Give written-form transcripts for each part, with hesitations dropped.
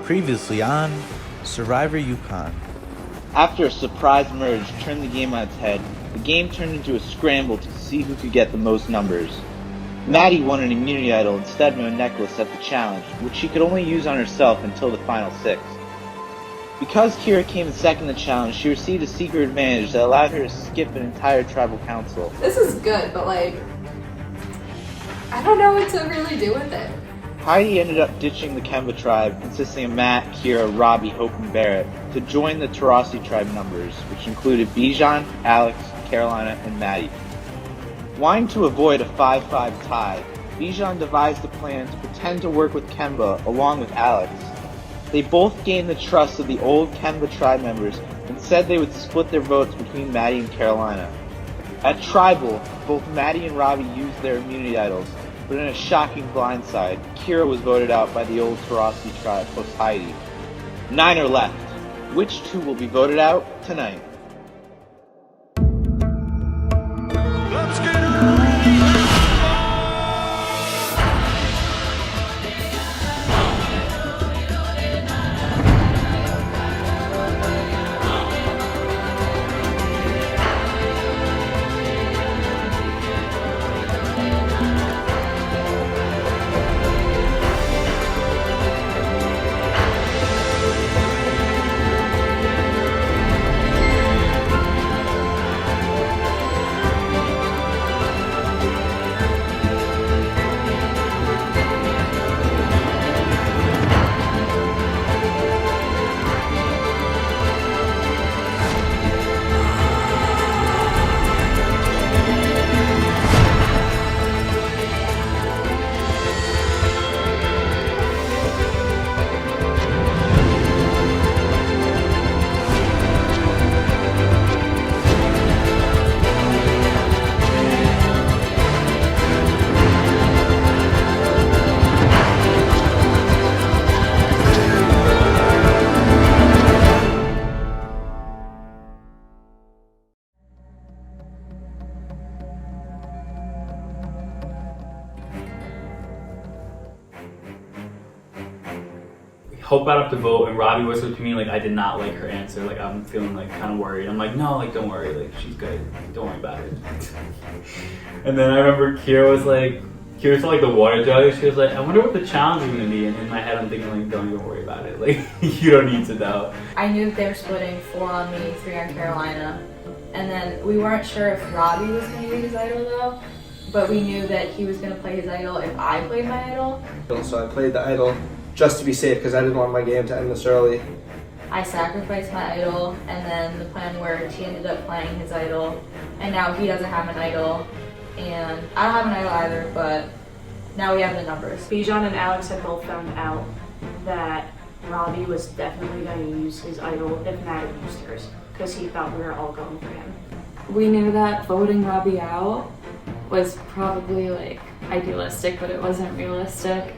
Previously on Survivor UConn. After a surprise merge turned the game on its head, the game turned into a scramble to see who could get the most numbers. Maddie won an immunity idol instead of a necklace at the challenge, which she could only use on herself until the final 6. Because Kira came in second in the challenge, she received a secret advantage that allowed her to skip an entire tribal council. This is good, but I don't know what to really do with it. Heidi ended up ditching the Kemba tribe, consisting of Matt, Kira, Robbie, Hope, and Barrett, to join the Taurasi tribe numbers, which included Bijan, Alex, Carolina, and Maddie. Wanting to avoid a 5-5 tie, Bijan devised a plan to pretend to work with Kemba along with Alex. They both gained the trust of the old Kemba tribe members and said they would split their votes between Maddie and Carolina. At Tribal, both Maddie and Robbie used their immunity idols, but in a shocking blindside, Kira was voted out by the old Taurasi tribe plus Heidi. 9 are left. Which 2 will be voted out tonight? Let's get it! Hope got up to vote, and Robbie whispered to me, I did not like her answer. I'm feeling, kind of worried. I'm like, no, don't worry. She's good. Don't worry about it. And then I remember Kira saw, the water jug. She was like, I wonder what the challenge is going to be. And in my head, I'm thinking, don't even worry about it. You don't need to know. I knew they were splitting 4 on me, 3 on Carolina. And then we weren't sure if Robbie was going to use his idol, though. But we knew that he was going to play his idol if I played my idol. So I played the idol just to be safe because I didn't want my game to end this early. I sacrificed my idol, and then the plan worked. He ended up playing his idol, and now he doesn't have an idol, and I don't have an idol either, but now we have the numbers. Bijan and Alex had both found out that Robbie was definitely going to use his idol if Maddie used hers, because he thought we were all going for him. We knew that voting Robbie out was probably idealistic, but it wasn't realistic.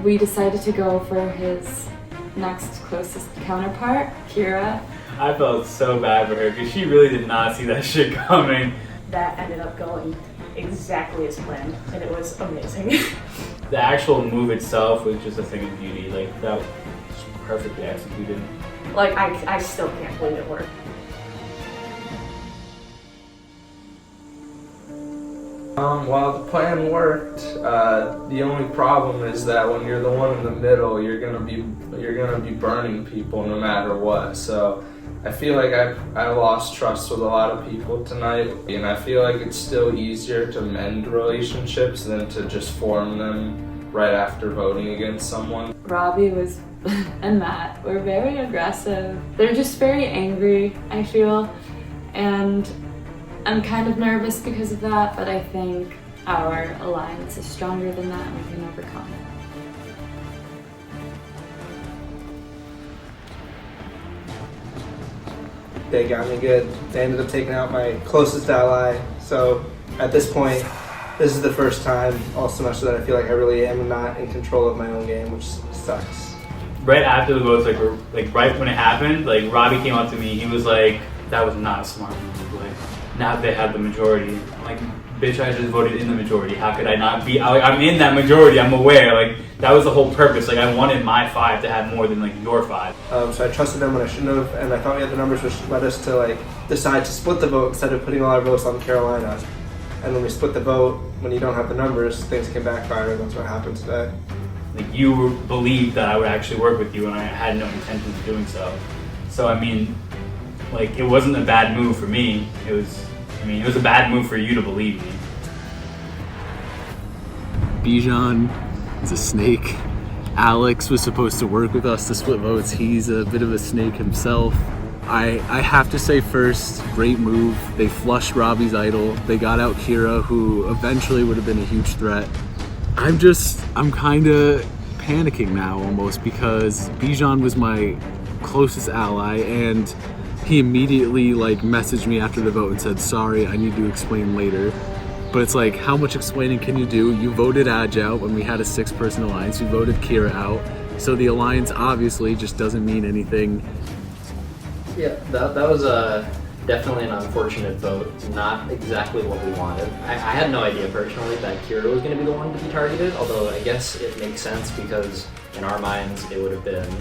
We decided to go for his next closest counterpart, Kira. I felt so bad for her because she really did not see that shit coming. That ended up going exactly as planned, and it was amazing. The actual move itself was just a thing of beauty. That was perfectly executed. I still can't believe it worked. Well, the plan worked. The only problem is that when you're the one in the middle, you're gonna be burning people no matter what. So I feel like I lost trust with a lot of people tonight, and I feel like it's still easier to mend relationships than to just form them right after voting against someone. Robbie and Matt were very aggressive. They're just very angry, I feel, and I'm kind of nervous because of that, but I think our alliance is stronger than that and we can overcome it. They got me good. They ended up taking out my closest ally. So at this point, this is the first time all semester that I feel like I really am not in control of my own game, which sucks. Right after the votes, right when it happened, Robbie came up to me. He was like, that was not a smart move. Now they had the majority. I'm like, bitch, I just voted in the majority. How could I not be? I'm in that majority. I'm aware. Like, that was the whole purpose. Like, I wanted my 5 to have more than, like, your 5. So I trusted them when I shouldn't have, and I thought we had the numbers which led us to, like, decide to split the vote instead of putting all our votes on Carolina. And when we split the vote, when you don't have the numbers, things can backfire, and that's what happened today. Like, you believed that I would actually work with you, and I had no intention of doing so. So, I mean, like, it wasn't a bad move for me. It was a bad move for you to believe me. Bijan is a snake. Alex was supposed to work with us to split votes. He's a bit of a snake himself. I have to say first, great move. They flushed Robbie's idol. They got out Kira, who eventually would have been a huge threat. I'm kind of panicking now almost because Bijan was my closest ally, and he immediately like messaged me after the vote and said, sorry, I need to explain later. But it's like, how much explaining can you do? You voted Adj out when we had a 6-person alliance. You voted Kira out. So the alliance obviously just doesn't mean anything. Yeah, that was definitely an unfortunate vote. Not exactly what we wanted. I had no idea personally that Kira was going to be the one to be targeted, although I guess it makes sense because in our minds it would have been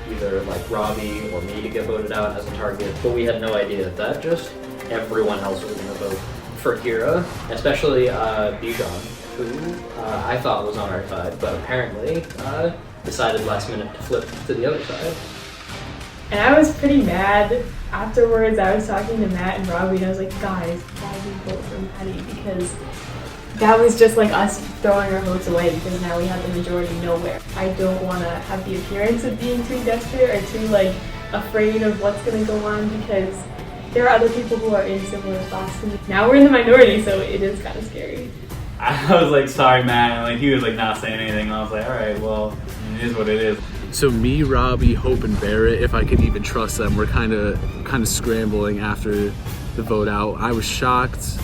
either like Robbie or me to get voted out as a target, but we had no idea that just everyone else was going to vote for Kira, especially Bijan, who I thought was on our side, but apparently decided last minute to flip to the other side. And I was pretty mad. Afterwards, I was talking to Matt and Robbie, and I was like, guys, why did we vote for Maddie? Because that was just like us throwing our votes away because now we have the majority nowhere. I don't want to have the appearance of being too desperate or too like afraid of what's going to go on because there are other people who are in similar spots to me. Now we're in the minority, so it is kind of scary. I was like, sorry, Matt. And like, he was like not saying anything. And I was like, all right, well, it is what it is. So me, Robbie, Hope, and Barrett, if I could even trust them, we're kind of scrambling after the vote out. I was shocked.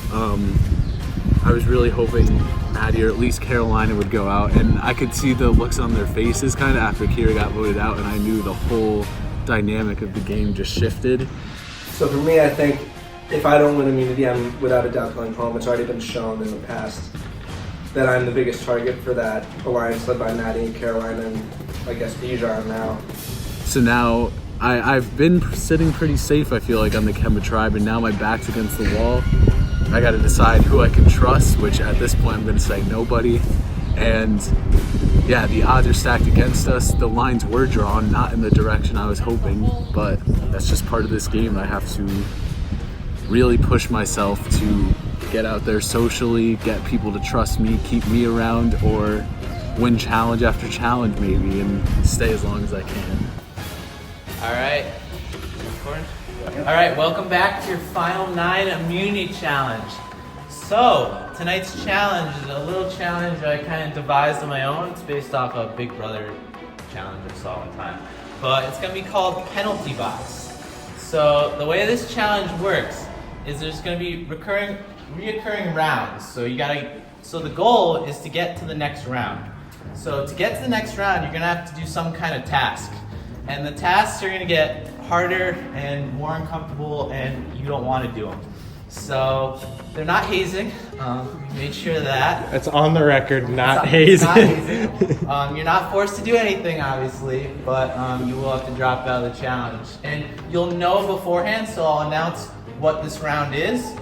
I was really hoping Maddie or at least Carolina would go out, and I could see the looks on their faces kind of after Kira got voted out, and I knew the whole dynamic of the game just shifted. So for me, I think if I don't win immunity, I'm without a doubt going home. It's already been shown in the past that I'm the biggest target for that alliance led by Maddie and Carolina and I guess Bijan now. So now I've been sitting pretty safe, I feel like, on the Kemba tribe, and now my back's against the wall. I got to decide who I can trust, which at this point I'm going to say nobody. And yeah, the odds are stacked against us. The lines were drawn, not in the direction I was hoping, but that's just part of this game. I have to really push myself to get out there socially, get people to trust me, keep me around, or win challenge after challenge maybe, and stay as long as I can. All right. All right, welcome back to your Final 9 Immunity Challenge. So, tonight's challenge is a little challenge I kind of devised on my own. It's based off a Big Brother challenge I saw one time. But it's going to be called Penalty Box. So, the way this challenge works is there's going to be reoccurring rounds. So the goal is to get to the next round. So to get to the next round, you're going to have to do some kind of task. And the tasks are going to get harder and more uncomfortable, and you don't want to do them. So they're not hazing. We made sure of that. It's on the record, not hazing. Not hazing. You're not forced to do anything, obviously, but you will have to drop out of the challenge. And you'll know beforehand, so I'll announce what this round is,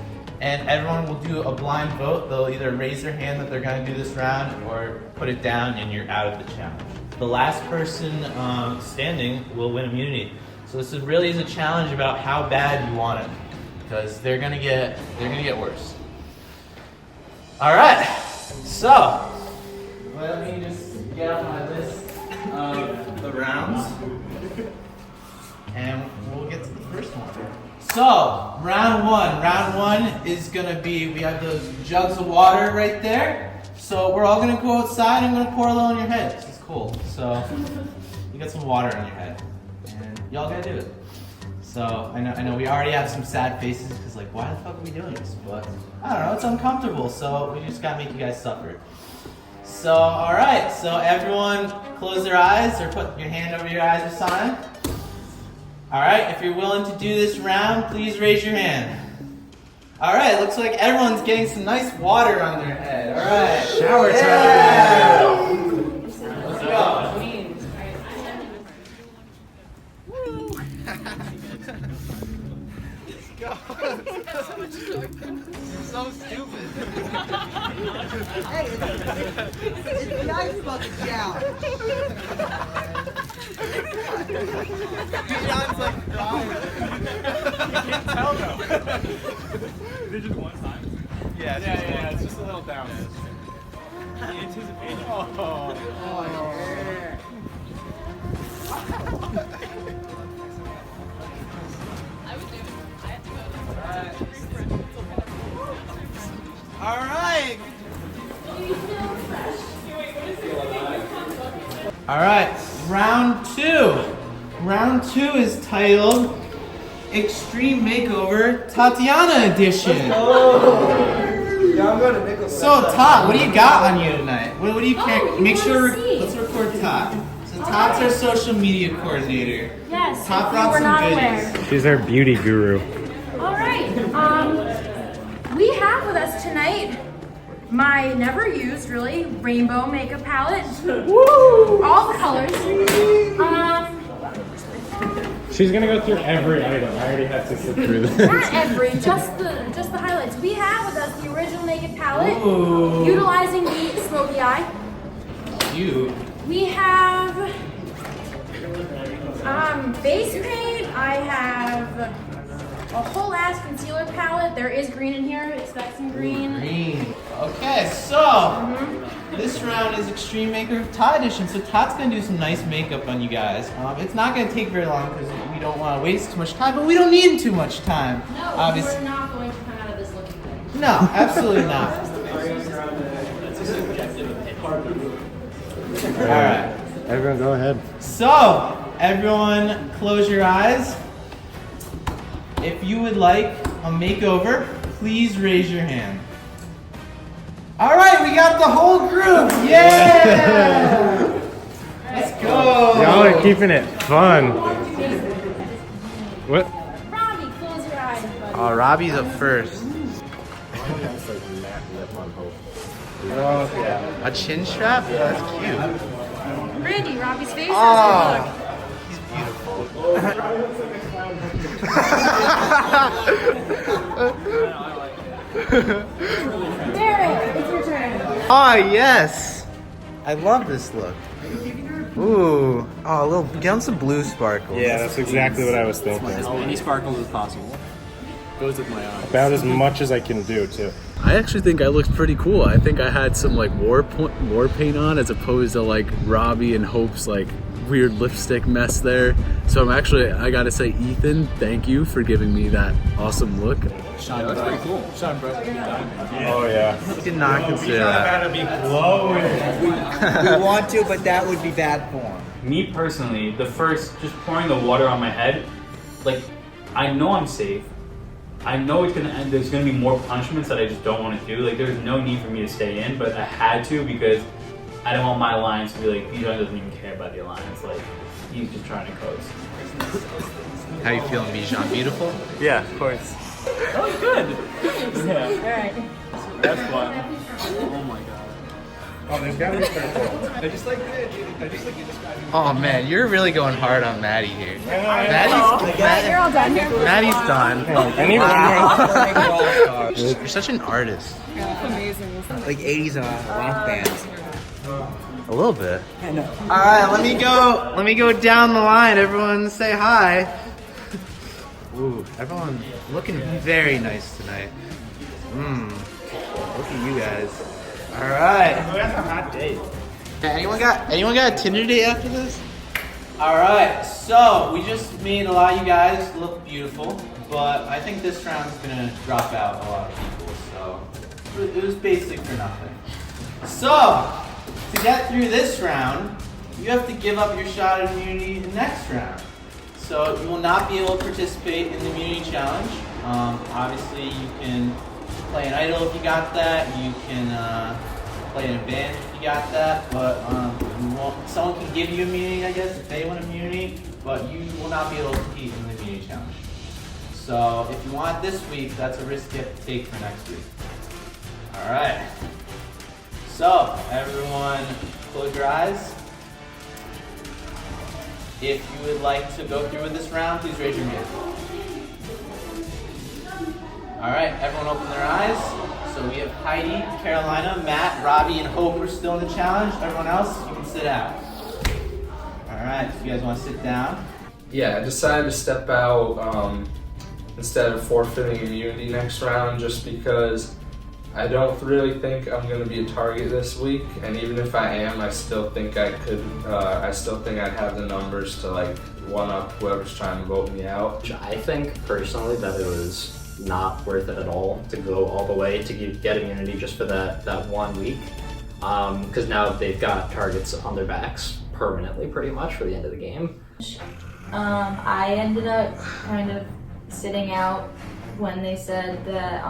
and everyone will do a blind vote. They'll either raise their hand that they're going to do this round or put it down and you're out of the challenge. The last person standing will win immunity. So this really is a challenge about how bad you want it, because they're gonna get worse. All right, so let me just get out my list of the rounds, and we'll get to the first one. So round one is gonna be, we have those jugs of water right there. So we're all gonna go outside. I'm gonna pour a little on your head. This is cool. So you got some water on your head, and y'all gotta do it. So I know we already have some sad faces because like, why the fuck are we doing this? But I don't know, it's uncomfortable. So we just gotta make you guys suffer. So all right, so everyone close their eyes or put your hand over your eyes or something. All right, if you're willing to do this round, please raise your hand. All right, looks like everyone's getting some nice water on their head. All right. Shower time. Let's go. You're so stupid. Hey, it's nice fucking shower. John's like crying. You can't tell though. Is it just one time? Yeah, it's just a little down. The anticipation. Oh, yeah. All right. All right, round two. Round two is titled Extreme Makeover Tatiana Edition. So, Tot, what do you got on you tonight? What do you care? Make sure, let's record Tot. So, Tot's our social media coordinator. Yes. Tot brought some goodies. She's our beauty guru. All right. We have with us tonight my never used really rainbow makeup palette. Woo! All the colors. She's gonna go through every item. I already had to sit through this. Not every, just the highlights. We have with us the original makeup palette, Ooh. utilizing the smoky eye. You. We have face paint. I have a whole ass concealer palette. There is green in here. Expect some green. Green. Okay, so this round is Extreme Makeover Tot Edition. So Tot's gonna do some nice makeup on you guys. It's not gonna take very long because we don't want to waste too much time, but we don't need too much time. No, obviously. we're not going to come out of this looking good. No, absolutely not. All right. Everyone, go ahead. So everyone, close your eyes. If you would like a makeover, please raise your hand. All right, we got the whole group. Yeah! Let's go. Y'all are keeping it fun. What? Robbie, close your eyes, buddy. Oh, Robbie's up first. Oh, yeah. A chin strap? That's cute. Randy, Robbie's face. Oh, He's beautiful. Derek, it's your turn. Oh, yes. I love this look. Ooh. Oh, a little, get on some blue sparkles. Yeah, that's exactly what I was thinking. As many sparkles as possible. Goes with my eyes. About as much as I can do, too. I actually think I looked pretty cool. I think I had some like war paint on as opposed to like Robbie and Hope's like weird lipstick mess there. So I'm actually, I gotta say, Ethan, thank you for giving me that awesome look. Sean, that's pretty cool. Sean, bro. Oh, yeah. Did not consider that. Gotta be glowing. We want to, but that would be bad form. Me personally, the first, just pouring the water on my head, like, I know I'm safe. I know it's gonna end, there's gonna be more punishments that I just don't want to do. Like, there's no need for me to stay in, but I had to because I don't want my alliance to be like, Bijan doesn't even care about the alliance. Like, he's just trying to coast. How you feeling, Bijan? Beautiful? Yeah, of course. That was good. Yeah. Alright. That's fun. Oh my god. Oh, there's gotta be purple. I just like you describing. Oh man, you're really going hard on Maddie here. You're all done here. Maddie's done. I need Wow. You're such an artist. Amazing. Like 80s rock bands. A little bit. I know. All right, let me go down the line. Everyone say hi. Ooh, everyone looking very nice tonight. Look at you guys. All right. Who has a hot date? Anyone got a Tinder date after this? All right. So we just made a lot of you guys look beautiful, but I think this round is gonna drop out a lot of people. So it was basic for nothing. So to get through this round, you have to give up your shot at immunity in the next round. So you will not be able to participate in the immunity challenge. Obviously, you can play an idol if you got that. You can play in a band if you got that. But someone can give you immunity, I guess, if they want immunity. But you will not be able to compete in the immunity challenge. So if you want it this week, that's a risk you have to take for next week. All right. So everyone, close your eyes. If you would like to go through with this round, please raise your hand. All right, everyone open their eyes. So we have Heidi, Carolina, Matt, Robbie, and Hope are still in the challenge. Everyone else, you can sit out. All right, if you guys want to sit down. Yeah, I decided to step out instead of forfeiting immunity next round just because I don't really think I'm going to be a target this week, and even if I am, I still think I could. I still think I'd have the numbers to like one up whoever's trying to vote me out. I think personally that it was not worth it at all to go all the way to get immunity just for that 1 week, because now they've got targets on their backs permanently, pretty much for the end of the game. I ended up kind of sitting out when they said that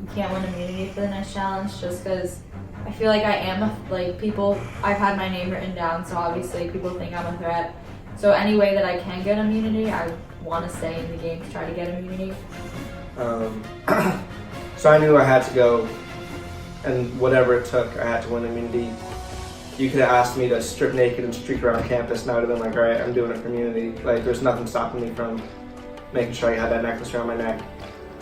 you can't win immunity for the next challenge, just because I feel like I am I've had my name written down, so obviously people think I'm a threat. So any way that I can get immunity, I want to stay in the game to try to get immunity. So I knew I had to go, and whatever it took, I had to win immunity. You could have asked me to strip naked and streak around campus, and I would have been like, all right, I'm doing it for immunity. Like, there's nothing stopping me from making sure I had that necklace around my neck.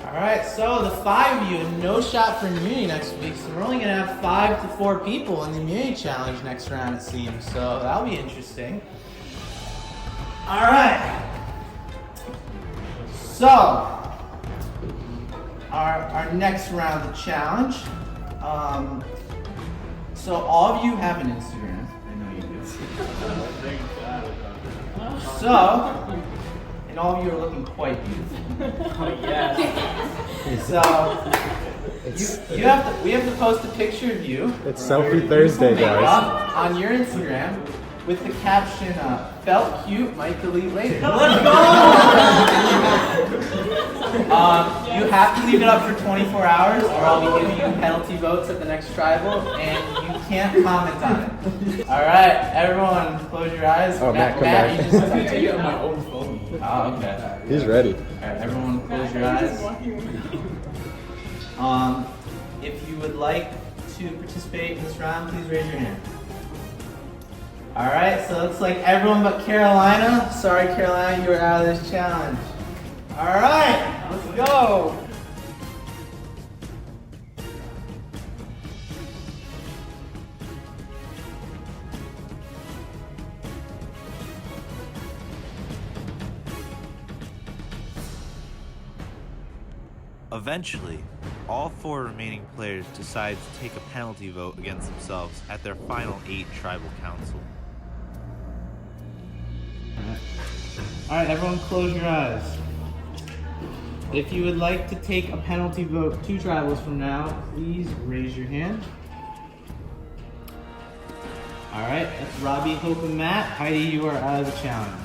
All right, so the 5 of you, no shot for immunity next week, so we're only gonna have 5 to 4 people in the immunity challenge next round, it seems. So that'll be interesting. All right. So our next round of challenge. So all of you have an Instagram. I know you do. So, and all of you are looking quite beautiful. Oh, yes. So we have to post a picture of you. It's Selfie Thursday, guys. On your Instagram with the caption, felt cute, might delete later. Let's go! You have to leave it up for 24 hours or I'll be giving you penalty votes at the next tribal and you can't comment on it. All right, everyone close your eyes. Oh, Matt, come back. You just have to take my own phone. Oh, okay. He's ready. All right, everyone close your eyes. If you would like to participate in this round, please raise your hand. All right, so it looks like everyone but Carolina. Sorry, Carolina, you are out of this challenge. All right, let's go. Eventually, all 4 remaining players decide to take a penalty vote against themselves at their final 8 tribal council. All right, everyone close your eyes. If you would like to take a penalty vote 2 tribals from now, please raise your hand. All right, that's Robbie, Hope, and Matt. Heidi, you are out of the challenge.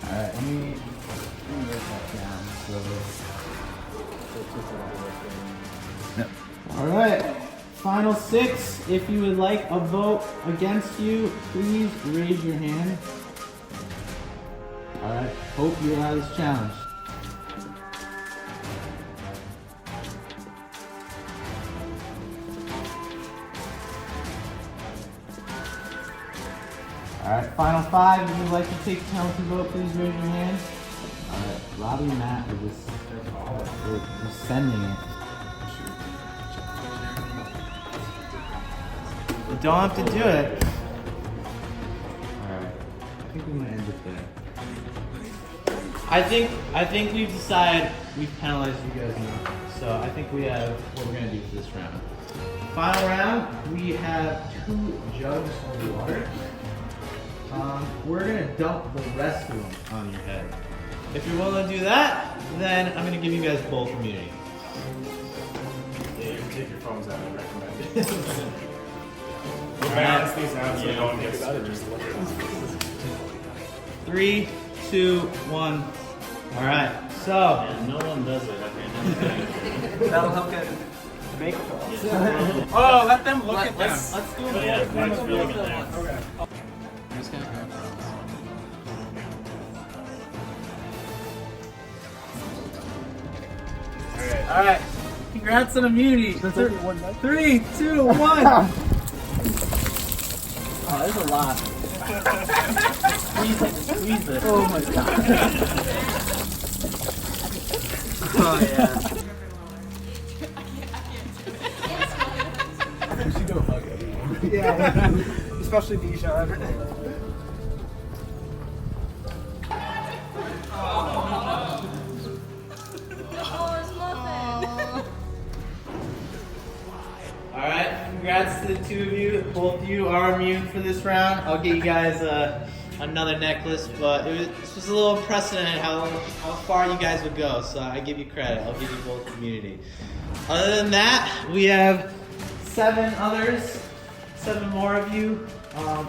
All right, let me write that down. All right, final 6. If you would like a vote against you, please raise your hand. All right, Hope, you're out of this challenge. All right, final 5. If you'd like to take a penalty vote, please raise your hand. All right, Robbie and Matt are just sending it. You don't have to do it. All right, I think we might end it there. I think we've decided we've penalized you guys enough. So I think we have what we're gonna do for this round. Final round, we have 2 jugs of water. We're gonna dump the rest of them on your head. If you're willing to do that, then I'm gonna give you guys both immunity. Yeah, you can take your phones out, I recommend it. Balance these out so no one gets just 3, 2, 1. All right. So. Yeah, no one does it. That'll help get makeup. Oh, let them look at them. Let's do it. Yeah, let's look at them. Okay. All right. Congrats on immunity. 3, 2, 1. Oh, there's a lot. Squeeze it. Squeeze it. Oh my god. Oh yeah. She's gonna hug everyone. Yeah, especially Bijan. Alright, congrats to the two of you. Both of you are immune for this round. I'll get you guys another necklace, but this was a little unprecedented how far you guys would go, so I give you credit. I'll give you both immunity. Other than that, we have 7 others, 7 more of you.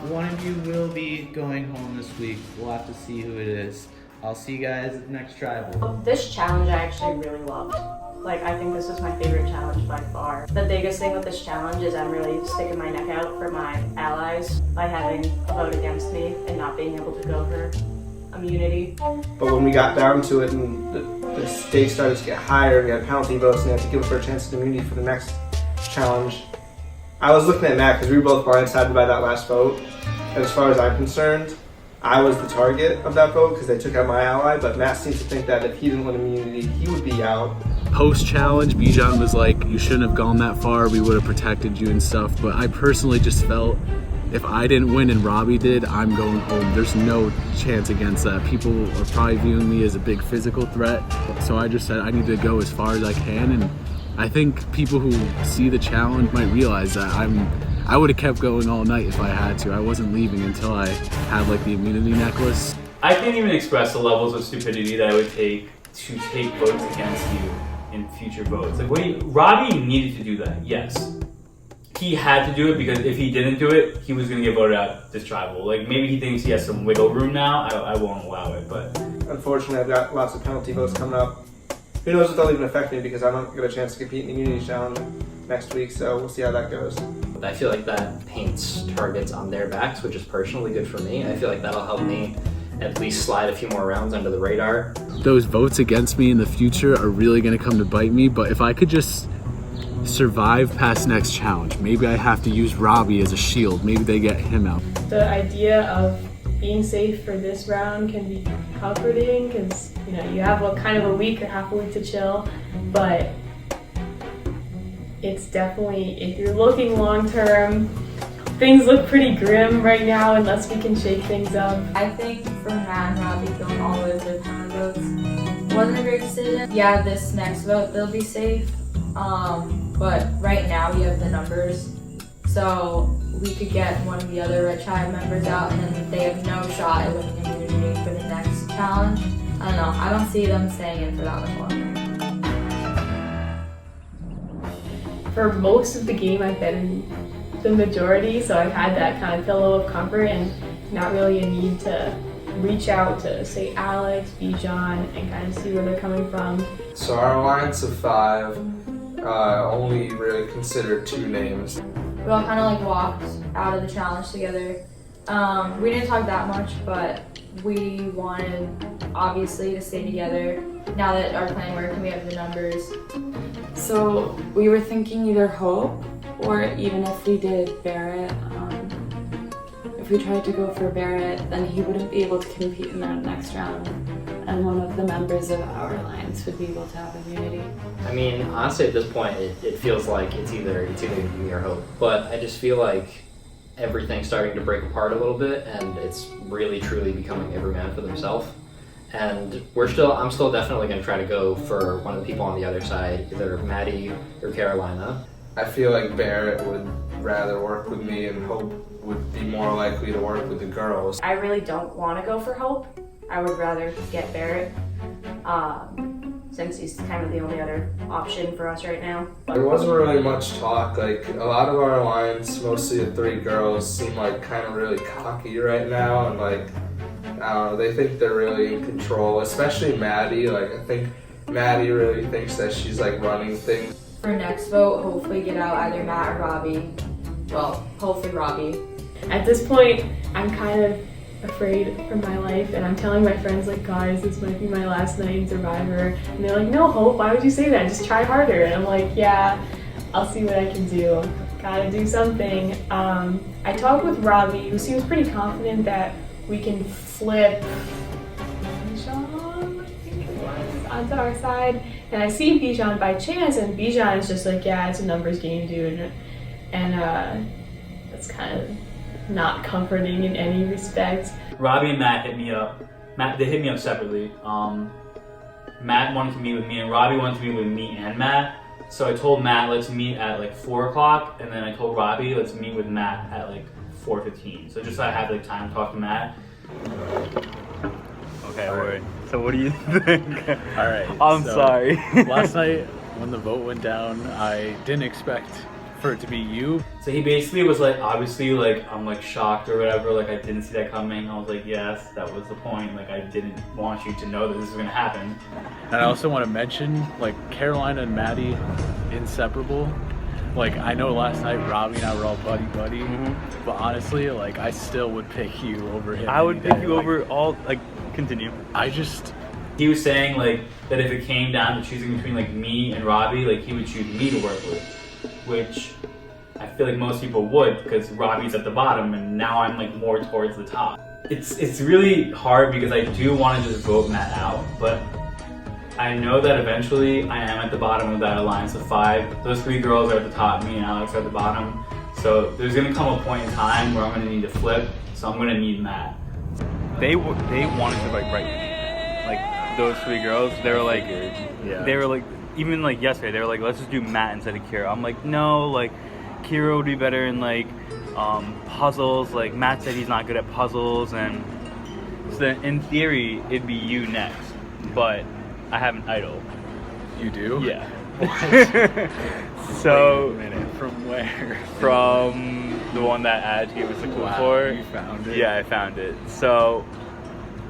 One of you will be going home this week. We'll have to see who it is. I'll see you guys at the next tribal. This challenge I actually really loved. Like, I think this is my favorite challenge by far. The biggest thing with this challenge is I'm really sticking my neck out for my allies by having a vote against me and not being able to go for immunity. But when we got down to it and the stakes started to get higher, we had penalty votes and they had to give up our chance at immunity for the next challenge, I was looking at Matt because we were both blindsided by that last vote. And as far as I'm concerned, I was the target of that vote because they took out my ally, but Matt seems to think that if he didn't win immunity, he would be out. Post-challenge, Bijan was like, you shouldn't have gone that far, we would have protected you and stuff, but I personally just felt if I didn't win and Robbie did, I'm going home. There's no chance against that. People are probably viewing me as a big physical threat, so I just said I need to go as far as I can, and I think people who see the challenge might realize that I would have kept going all night if I had to. I wasn't leaving until I had like the immunity necklace. I can't even express the levels of stupidity that I would take to take votes against you in future votes. Like, Robbie needed to do that, yes. He had to do it because if he didn't do it, he was going to get voted out this tribal. Like, maybe he thinks he has some wiggle room now. I won't allow it, but... Unfortunately, I've got lots of penalty votes coming up. Who knows if they'll even affect me because I don't get a chance to compete in the immunity challenge next week, so we'll see how that goes. I feel like that paints targets on their backs, which is personally good for me. I feel like that'll help me at least slide a few more rounds under the radar. Those votes against me in the future are really going to come to bite me, but if I could just survive past next challenge, maybe I have to use Robbie as a shield. Maybe they get him out. The idea of being safe for this round can be comforting because you have kind of a week or half a week to chill, but it's definitely, if you're looking long term, things look pretty grim right now unless we can shake things up. I think for Matt and Robbie going all the way to the penalty votes wasn't a great decision. Yeah, this next vote they'll be safe, but right now we have the numbers, so we could get one of the other Red Tribe members out and then they have no shot at winning immunity for the next challenge. I don't know, I don't see them staying in for that much longer. For most of the game I've been in the majority, so I've had that kind of pillow of comfort and not really a need to reach out to, say, Alex, Bijan, and kind of see where they're coming from. So our alliance of 5 only really considered 2 names. We all kind of like walked out of the challenge together. We didn't talk that much, but we wanted obviously to stay together now that our plan worked and we have the numbers. So we were thinking either Hope or even if we did Barrett. If we tried to go for Barrett, then he wouldn't be able to compete in that next round, and one of the members of our alliance would be able to have immunity. I mean, honestly, at this point, it feels like it's either me or Hope. But I just feel like everything's starting to break apart a little bit, and it's really truly becoming every man for themselves. And I'm still definitely going to try to go for one of the people on the other side, either Maddie or Carolina. I feel like Barrett would rather work with me and Hope would be more likely to work with the girls. I really don't want to go for Hope. I would rather get Barrett, since he's kind of the only other option for us right now. There wasn't really much talk. Like, a lot of our alliance, mostly the 3 girls, seem like kind of really cocky right now, and like, I don't know, they think they're really in control, especially Maddie. Like, I think Maddie really thinks that she's like running things. For next vote, hopefully get out either Matt or Robbie. Well, hopefully Robbie. At this point, I'm kind of afraid for my life, and I'm telling my friends like, guys, this might be my last night in Survivor, and they're like, no, Hope, why would you say that? Just try harder. And I'm like, yeah, I'll see what I can do. Gotta do something. I talked with Robbie, who seems pretty confident that we can flip Bijan, I think it was, onto our side. And I see Bijan by chance, and Bijan is just like, yeah, it's a numbers game, dude. And that's kind of not comforting in any respect. Robbie and Matt hit me up. They hit me up separately. Matt wanted to meet with me, and Robbie wanted to meet with me and Matt. So I told Matt, let's meet at like 4 o'clock, and then I told Robbie, let's meet with Matt at like 4:15. So just so I have like time to talk to Matt. Okay, wait. So what do you think? All right. I'm sorry. Last night when the vote went down, I didn't expect for it to be you. So he basically was like, obviously, like, I'm like shocked or whatever, like I didn't see that coming. I was like, yes, that was the point. Like I didn't want you to know that this was gonna happen. And I also want to mention, like, Carolina and Maddie, inseparable. Like, I know last night Robbie and I were all buddy-buddy, but honestly, like, I still would pick you over him. I would pick you over all, like, continue. He was saying, like, that if it came down to choosing between, like, me and Robbie, like, he would choose me to work with, which I feel like most people would, because Robbie's at the bottom, and now I'm, like, more towards the top. It's really hard because I do want to just vote Matt out, but I know that eventually I am at the bottom of that alliance of 5. Those 3 girls are at the top, me and Alex are at the bottom. So there's gonna come a point in time where I'm gonna need to flip, so I'm gonna need Matt. They wanted to like write me. Like those 3 girls, they were like, they were like, even like yesterday, they were like, let's just do Matt instead of Kira. I'm like, no, like Kira would be better in like puzzles. Like Matt said he's not good at puzzles, and so then in theory it'd be you next, but I have an idol. You do? Yeah. So, wait a minute, from where? From the one that Ad gave us a clue for. You found it? Yeah, I found it. So,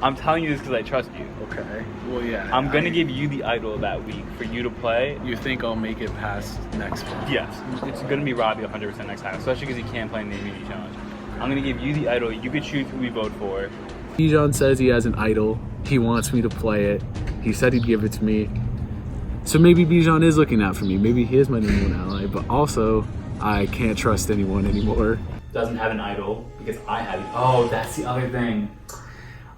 I'm telling you this because I trust you. Okay. Well, yeah. I'm going to give you the idol that week for you to play. You think I'll make it past next month? Yes. It's going to be Robbie 100% next time, especially because he can't play in the immunity challenge. I'm going to give you the idol. You could choose who we vote for. Bijan says he has an idol. He wants me to play it. He said he'd give it to me. So maybe Bijan is looking out for me. Maybe he is my number 1 ally, but also I can't trust anyone anymore. Doesn't have an idol because I have it. Oh, that's the other thing.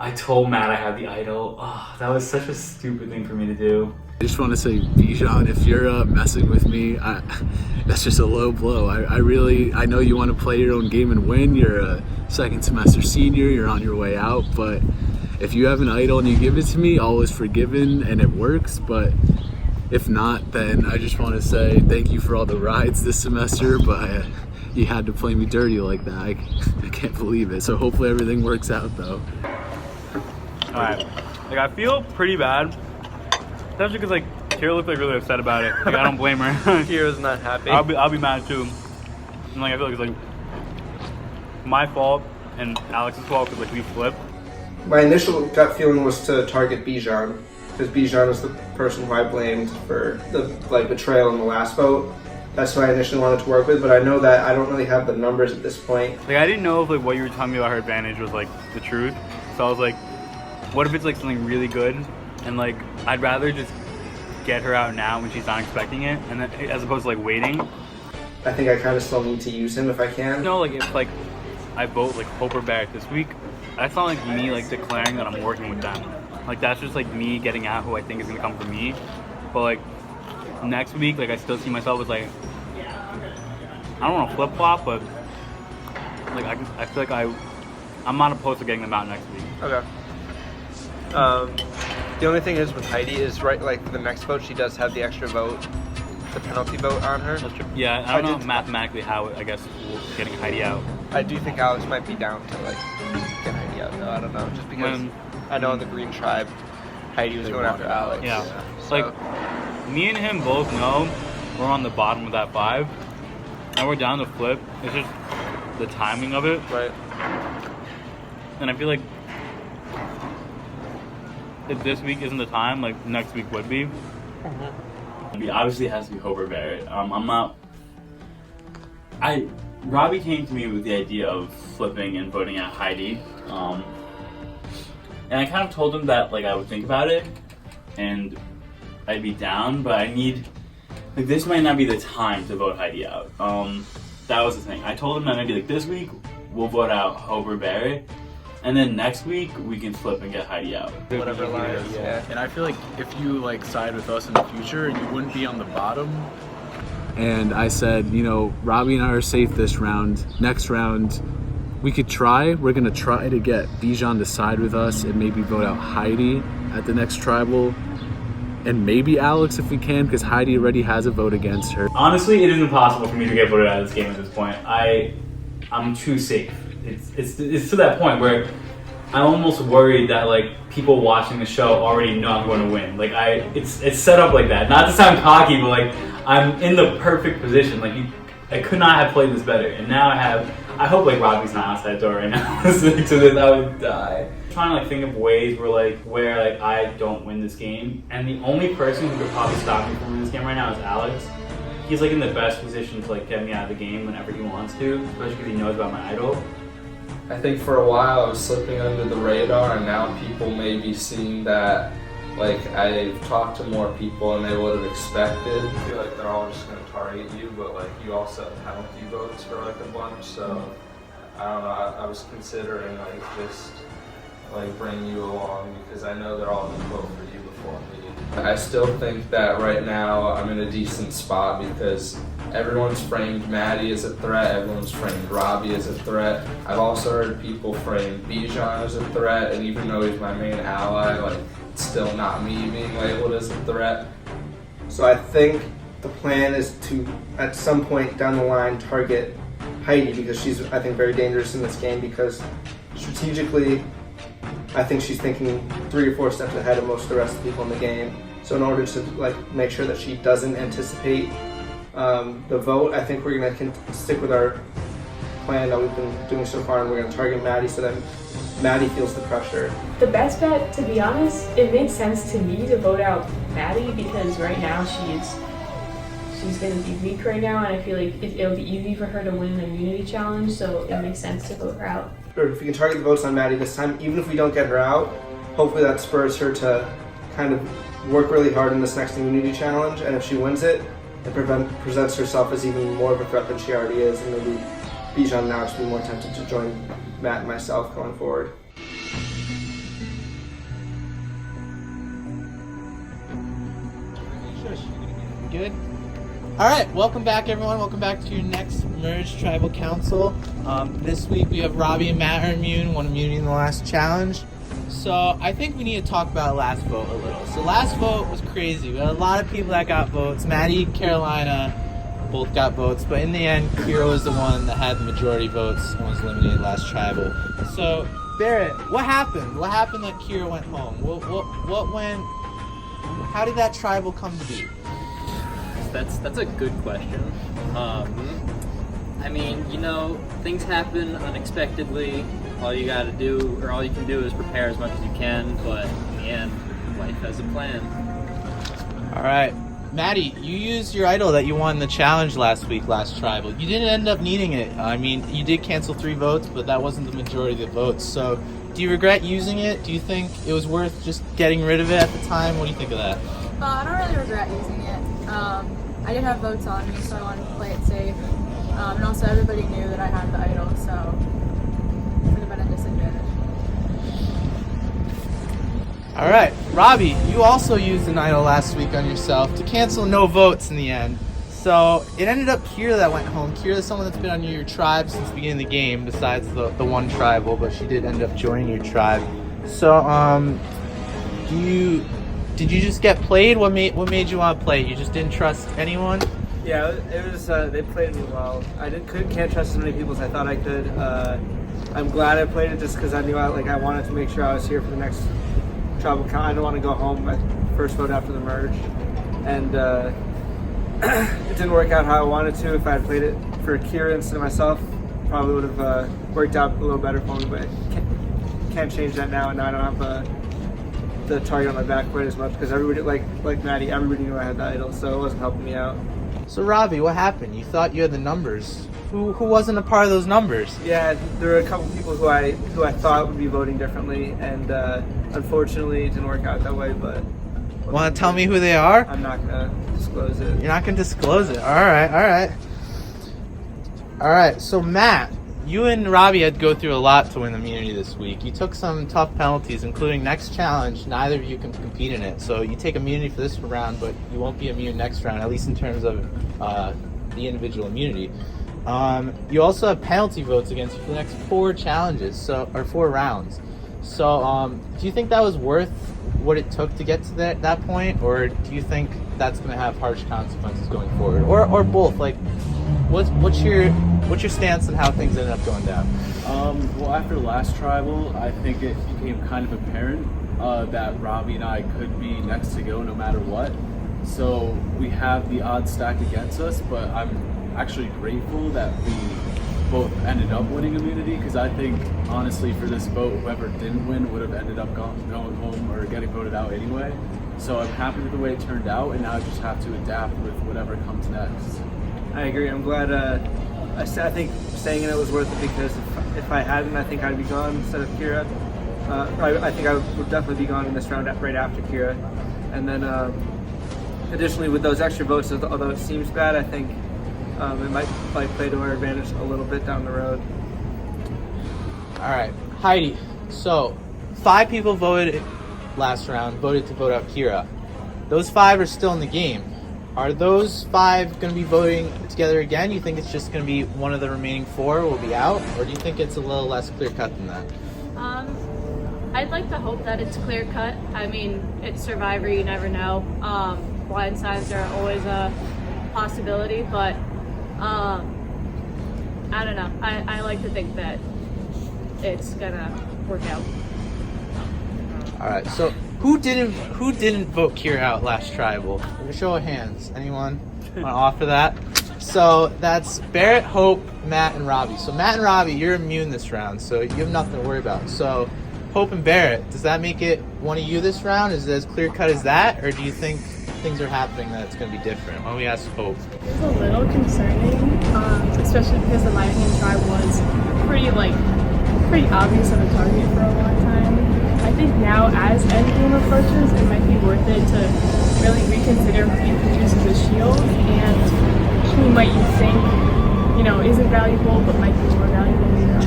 I told Matt I had the idol. Oh, that was such a stupid thing for me to do. I just want to say, Bijan, if you're messing with me, that's just a low blow. I know you want to play your own game and win. You're a second semester senior. You're on your way out, but if you have an idol and you give it to me, all is forgiven and it works. But if not, then I just want to say thank you for all the rides this semester, but you had to play me dirty like that. I can't believe it. So hopefully everything works out, though. Alright. Like, I feel pretty bad. Especially because, like, Kira looked like really upset about it. Like, I don't blame her. Kira's not happy. I'll be mad too. And, like, I feel like it's, like, my fault and Alex's fault because, like, we flipped. My initial gut feeling was to target Bijan, because Bijan was the person who I blamed for the betrayal in the last vote. That's who I initially wanted to work with, but I know that I don't really have the numbers at this point. Like, I didn't know if, like, what you were telling me about her advantage was, like, the truth. So I was like, what if it's, like, something really good? And, like, I'd rather just get her out now when she's not expecting it, and then, as opposed to, like, waiting. I think I kind of still need to use him if I can. No, like, if, like, I vote, like, Hope or Barrett this week, that's not, like, me, like, declaring that I'm working with them. Like, that's just, like, me getting out who I think is going to come for me. But, like, next week, like, I still see myself as, like, I don't want to flip-flop, but, like, I feel like I'm not opposed to getting them out next week. Okay. The only thing is with Heidi is, right, like, for the next vote, she does have the extra vote, the penalty vote on her. Yeah, I don't know mathematically how, I guess, getting Heidi out. I do think Alex might be down to, like, get Heidi out, though. I don't know. Just because I know in the Green Tribe, Heidi was going after Alex. Yeah. So. Like, me and him both know we're on the bottom of that 5, and we're down to flip. It's just the timing of it. Right. And I feel like if this week isn't the time, like, next week would be. It obviously has to be Hope or Barrett. I'm not. Robbie came to me with the idea of flipping and voting out Heidi. And I kind of told him that like I would think about it and I'd be down, but I need, like, this might not be the time to vote Heidi out. That was the thing. I told him that maybe like this week we'll vote out Hope or Barrett, and then next week we can flip and get Heidi out. Whatever line, yeah. And I feel like if you like side with us in the future, you wouldn't be on the bottom. And I said, you know, Robbie and I are safe this round. Next round, we could try. We're gonna try to get Bijan to side with us and maybe vote out Heidi at the next tribal. And maybe Alex if we can, because Heidi already has a vote against her. Honestly, it is impossible for me to get voted out of this game at this point. I'm too safe. It's to that point where I'm almost worried that like people watching the show already know I'm going to win. Like it's set up like that. Not to sound cocky, but like I'm in the perfect position. Like I could not have played this better, and now I hope like Robbie's not outside the door right now listening to this. I would die. I'm trying to like think of ways where I don't win this game, and the only person who could probably stop me from winning this game right now is Alex. He's like in the best position to like get me out of the game whenever he wants to, especially because he knows about my idol. I think for a while I was slipping under the radar, and now people may be seeing that. Like, I've talked to more people and they would have expected. I feel like they're all just going to target you, but like you also have penalty votes for like a bunch, so I don't know, I was considering like just like bring you along because I know they're all going to vote for you before me. I still think that right now I'm in a decent spot because everyone's framed Maddie as a threat, everyone's framed Robbie as a threat. I've also heard people frame Bijan as a threat, and even though he's my main ally, like, it's still not me being labeled as a threat. So I think the plan is to, at some point down the line, target Heidi because she's, I think, very dangerous in this game because strategically, I think she's thinking 3 or 4 steps ahead of most of the rest of the people in the game. So in order to like make sure that she doesn't anticipate the vote, I think we're going to stick with our plan that we've been doing so far, and we're going to target Maddie so that Maddie feels the pressure. The best bet, to be honest, it makes sense to me to vote out Maddie because right now she's going to be weak right now, and I feel like it'll be easy for her to win an immunity challenge, so it makes sense to vote her out. Or if we can target the votes on Maddie this time, even if we don't get her out, hopefully that spurs her to kind of work really hard in this next immunity challenge, and if she wins it, it presents herself as even more of a threat than she already is, and maybe Bijan now should be more tempted to join Matt and myself going forward. Good? Alright, welcome back everyone. Welcome back to your next Merge Tribal Council. This week we have Robbie and Matt are immune, won immunity in the last challenge. So I think we need to talk about last vote a little. So last vote was crazy. We had a lot of people that got votes. Maddie, Carolina both got votes, but in the end, Kira was the one that had the majority votes and was eliminated last tribal. So Barrett, what happened? What happened that Kira went home? What went? How did that tribal come to be? That's a good question. I mean, you know, things happen unexpectedly. All you gotta do, or all you can do, is prepare as much as you can. But in the end, life has a plan. All right, Maddie, you used your idol that you won the challenge last week, last tribal. You didn't end up needing it. I mean, you did cancel 3 votes, but that wasn't the majority of the votes. So, do you regret using it? Do you think it was worth just getting rid of it at the time? What do you think of that? I don't really regret using it. I did have votes on me, so I wanted to play it safe. And also everybody knew that I had the idol, so it would have been a disadvantage. Alright, Robbie, you also used an idol last week on yourself to cancel no votes in the end. So it ended up Kira that went home. Kira is someone that's been on your tribe since the beginning of the game, besides the one tribal, but she did end up joining your tribe. So, did you just get played? What made you want to play? You just didn't trust anyone? Yeah, it was. They played me well. Can't trust as many people as I thought I could. I'm glad I played it just because I knew I wanted to make sure I was here for the next tribal count. I didn't want to go home. My first vote after the merge, and it didn't work out how I wanted to. If I had played it for Kira instead of myself, probably would have worked out a little better for me. But can't change that now, and now I don't have the target on my back quite as much because everybody, like Maddie, everybody knew I had the idol, so it wasn't helping me out. So Robbie, what happened? You thought you had the numbers. Who wasn't a part of those numbers? Yeah, there were a couple people who I thought would be voting differently, and unfortunately it didn't work out that way. But Want to tell me who they are? I'm not gonna disclose it. You're not gonna disclose it. All right. So Matt, you and Robbie had to go through a lot to win immunity this week. You took some tough penalties, including next challenge. Neither of you can compete in it, so you take immunity for this round, but you won't be immune next round, at least in terms of the individual immunity. You also have penalty votes against you for the next 4 challenges, or 4 rounds. So, do you think that was worth what it took to get to that point, or do you think that's going to have harsh consequences going forward, or both? Like, what's your stance on how things ended up going down? Well, after the last tribal, I think it became kind of apparent that Robbie and I could be next to go no matter what. So we have the odds stacked against us, but I'm actually grateful that we both ended up winning immunity, because I think honestly for this vote, whoever didn't win would have ended up going home or getting voted out anyway. So I'm happy with the way it turned out, and now I just have to adapt with whatever comes next. I agree. I'm glad. I think staying in it was worth it, because if I hadn't, I think I'd be gone instead of Kira. I think I would definitely be gone in this round right after Kira. And then additionally, with those extra votes, although it seems bad, I think it might play to our advantage a little bit down the road. All right, Heidi. So 5 people voted last round, voted to vote out Kira. Those 5 are still in the game. Are those 5 going to be voting together again? You think it's just going to be one of the remaining 4 will be out, or do you think it's a little less clear cut than that? I'd like to hope that it's clear cut. I mean, it's Survivor, you never know. Blind sides are always a possibility, but I don't know. I like to think that it's gonna work out. All right. So who didn't vote Kira out last tribal? A show of hands. Anyone want to offer that? So that's Barrett, Hope, Matt, and Robbie. So Matt and Robbie, you're immune this round, so you have nothing to worry about. So Hope and Barrett, does that make it one of you this round? Is it as clear cut as that, or do you think things are happening that it's going to be different? Why don't we ask Hope? It's a little concerning, especially because the Lion tribe was pretty obvious of a target for a long time. I think now, as endgame approaches, it might be worth it to really reconsider who you can use as a shield, and who might you think, isn't valuable but might be more valuable later.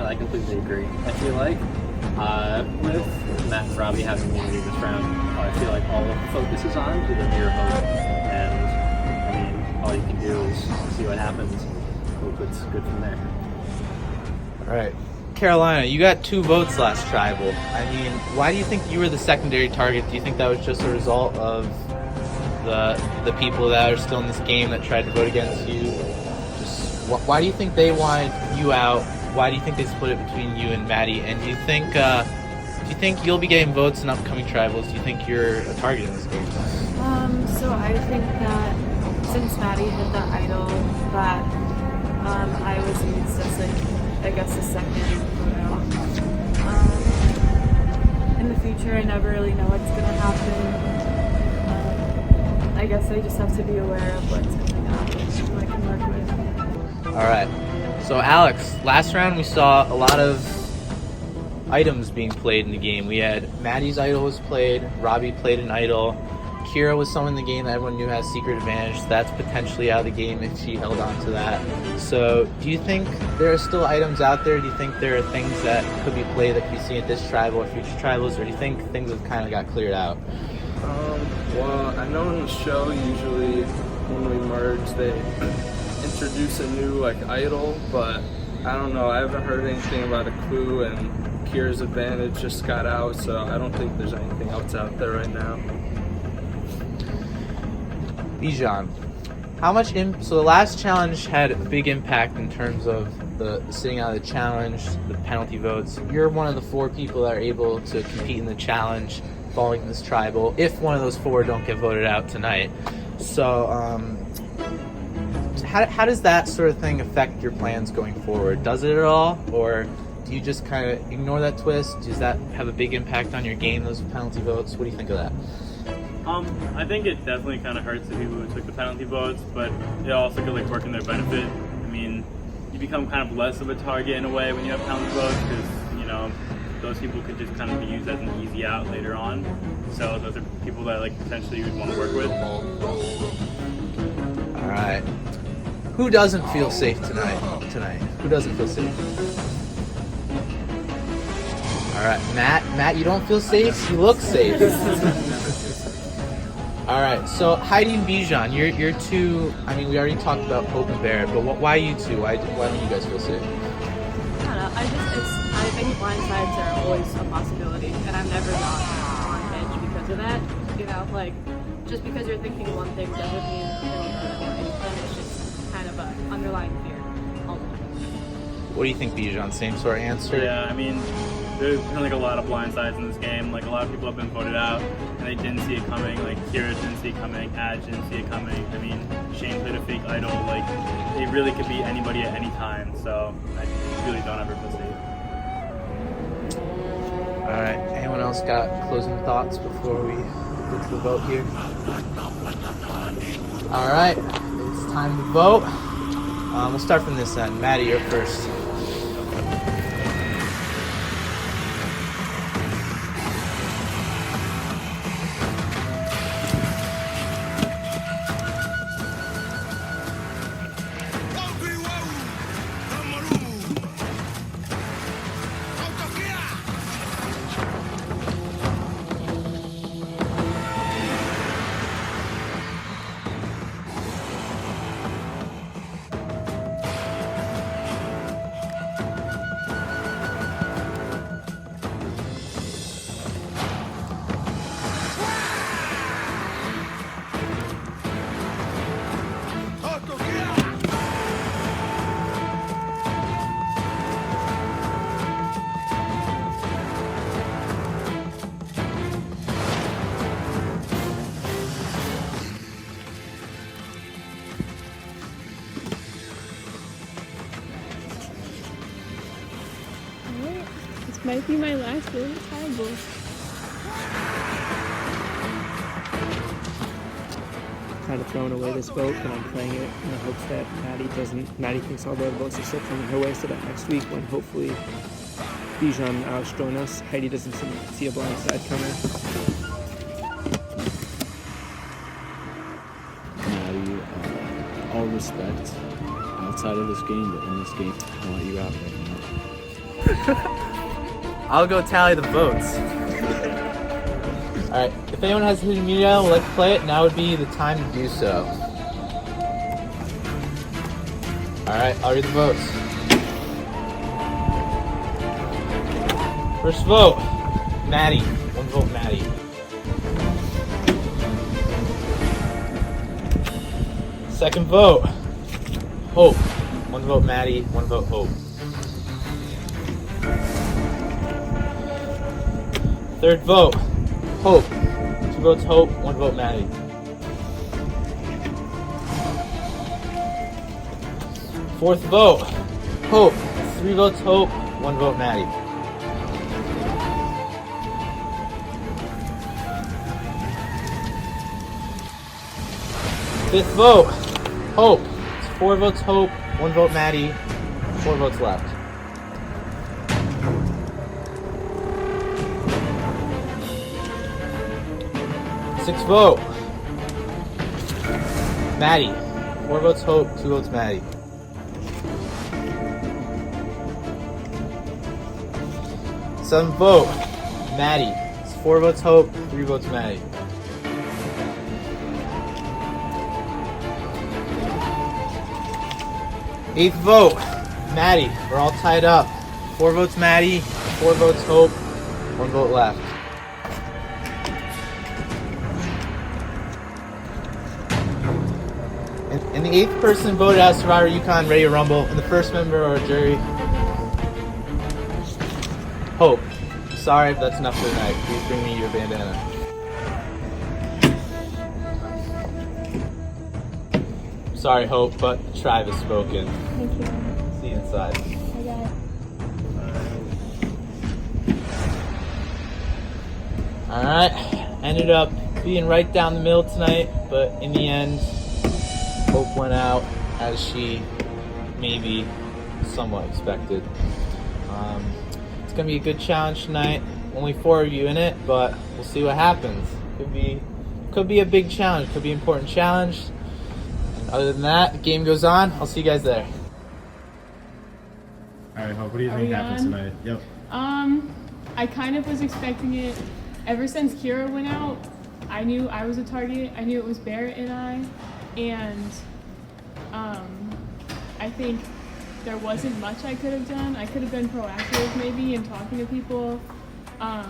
I completely agree. I feel like with Matt and Robbie having immunity this round, I feel like all of the focus is on to the mirror vote, and I mean, all you can do is see what happens. Hope it's good from there. All right. Carolina, you got 2 votes last tribal. I mean, why do you think you were the secondary target? Do you think that was just a result of the people that are still in this game that tried to vote against you? Just why do you think they wanted you out? Why do you think they split it between you and Maddie? And do you think you'll be getting votes in upcoming tribals? Do you think you're a target in this game? So I think that since Maddie hit the idol, that I was used as I guess the second photo. In the future, I never really know what's gonna happen. I guess I just have to be aware of what's coming up so I can work with. All right. So Alex, last round we saw a lot of items being played in the game. We had Maddie's idol was played, Robbie played an idol, Kira was someone in the game that everyone knew has secret advantage, so that's potentially out of the game if she held on to that. So do you think there are still items out there? Do you think there are things that could be played that could be seen at this tribal or future tribals, or do you think things have kind of got cleared out? Well, I know in the show usually when we merge they introduce a new idol, but I don't know. I haven't heard anything about a clue, and Kira's advantage just got out, so I don't think there's anything else out there right now. Bijan, how much so the last challenge had a big impact in terms of the sitting out of the challenge, the penalty votes. You're one of the 4 people that are able to compete in the challenge following this tribal, if one of those 4 don't get voted out tonight. So how does that sort of thing affect your plans going forward? Does it at all, or do you just kind of ignore that twist? Does that have a big impact on your game, those penalty votes? What do you think of that? I think it definitely kind of hurts the people who took the penalty votes, but it also could like work in their benefit. I mean, you become kind of less of a target in a way when you have penalty votes because, you know, those people could just kind of be used as an easy out later on. So those are people that like potentially you would want to work with. All right. Who doesn't feel safe tonight? Who doesn't feel safe? All right, Matt, you don't feel safe? You look safe. All right, so Heidi and Bijan, you're two. I mean, we already talked about Hope and Barrett, but why you two? Why don't you guys feel safe? I don't know. I think blindsides are always a possibility, and I'm never not on edge because of that. You know, like just because you're thinking one thing doesn't mean any other way. Then it's just kind of an underlying fear. What do you think, Bijan? Same sort of answer? Yeah, I mean, there's been like a lot of blindsides in this game. Like a lot of people have been voted out and they didn't see it coming. Like Kira didn't see it coming, Adge didn't see it coming. I mean, Shane played a fake idol. Like it really could be anybody at any time. So I really don't ever feel safe. All right. Anyone else got closing thoughts before we get to the vote here? All right. It's time to vote. We'll start from this end. Maddie, you're first. This might be my last game at Tribal. Kind of throwing away this vote, but I'm playing it in the hopes that Maddie thinks all the other votes are still coming her way, so that next week when hopefully Bijan and Alex join us, Heidi doesn't see a blind side coming. Maddie, all respect outside of this game, but in this game, I want you out right now. I'll go tally the votes. All right, if anyone has hidden media, we'll let's play it. Now would be the time to do so. All right, I'll read the votes. First vote, Maddie. One vote, Maddie. Second vote, Hope. One vote, Maddie. One vote, Hope. Third vote, Hope. 2 votes Hope, 1 vote Maddie. Fourth vote, Hope. 3 votes Hope, 1 vote Maddie. Fifth vote, Hope. It's 4 votes Hope, 1 vote Maddie, 4 votes left. Sixth vote, Maddie. 4 votes Hope, 2 votes Maddie. Seventh vote, Maddie. It's 4 votes Hope, 3 votes Maddie. Eighth vote, Maddie. We're all tied up. 4 votes Maddie, 4 votes Hope, 1 vote left. And the 8th person voted as Survivor UConn Ready to Rumble, and the first member of our jury, Hope. Sorry, but that's enough for tonight. Please bring me your bandana. Sorry, Hope, but the tribe has spoken. Thank you. See you inside. I got it. Alright, ended up being right down the middle tonight, but in the end, Hope went out as she maybe somewhat expected. It's gonna be a good challenge tonight. Only 4 of you in it, but we'll see what happens. Could be a big challenge, could be an important challenge. And other than that, the game goes on. I'll see you guys there. All right, Hope, what do you think happens tonight? Yep. I kind of was expecting it. Ever since Kira went out, I knew I was a target. I knew it was Barrett and I, and I think there wasn't much I could have done. I could have been proactive maybe in talking to people. Hi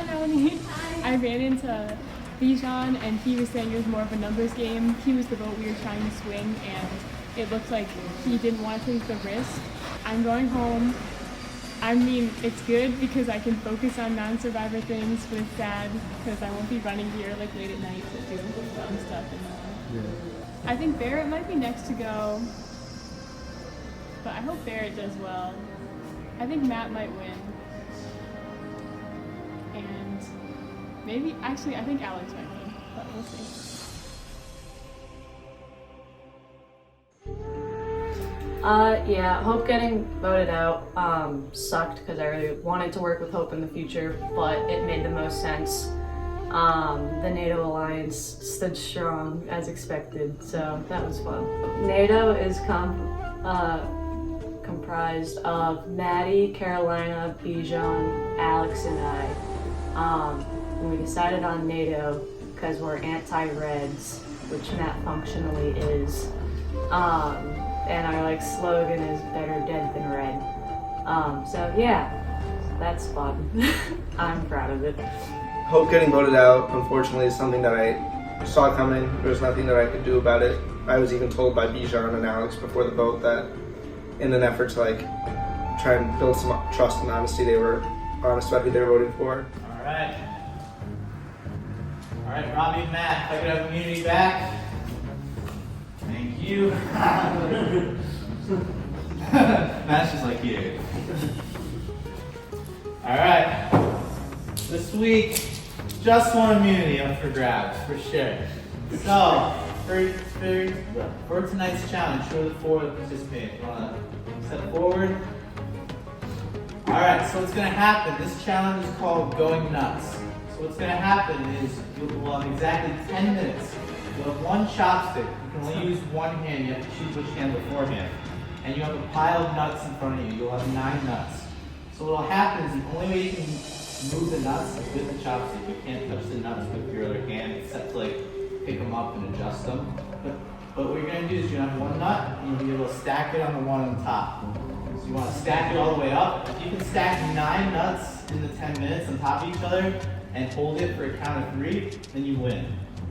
Melanie. I ran into Bijan and he was saying it was more of a numbers game. He was the boat we were trying to swing and it looked like he didn't want to take the risk. I'm going home. I mean, it's good because I can focus on non-survivor things, but it's sad because I won't be running here like late at night to do dumb stuff and I think Barrett might be next to go, but I hope Barrett does well. I think Matt might win. And maybe, actually, I think Alex might win, but we'll see. Yeah, Hope getting voted out sucked because I really wanted to work with Hope in the future, but it made the most sense. The NATO alliance stood strong as expected, so that was fun. NATO is comprised of Maddie, Carolina, Bijan, Alex, and I. And we decided on NATO because we're anti-reds, which Matt functionally is. And our slogan is better dead than red. So yeah, that's fun. I'm proud of it. Hope getting voted out, unfortunately, is something that I saw coming. There's nothing that I could do about it. I was even told by Bijan and Alex before the vote that in an effort to try and build some trust and honesty, they were honest about who they were voting for. All right, Robbie and Matt, if I could have immunity back. Thank you. Matt's just like you. All right, this week, just one immunity up for grabs, for sure. So, for tonight's challenge, who are the 4 that participate? You want to step forward? All right, so what's going to happen, this challenge is called Going Nuts. So what's going to happen is you'll have exactly 10 minutes. You'll have 1 chopstick. You can only use 1 hand. You have to choose which hand beforehand. And you have a pile of nuts in front of you. You'll have 9 nuts. So what will happen is the only way you can move the nuts is with the chopstick. You can't touch the nuts with your other hand except to pick them up and adjust them. But what you're going to do is you're going to have 1 nut and you'll be able to stack it on the one on the top. So you want to stack it all the way up. If you can stack 9 nuts in the 10 minutes on top of each other and hold it for a count of 3, then you win.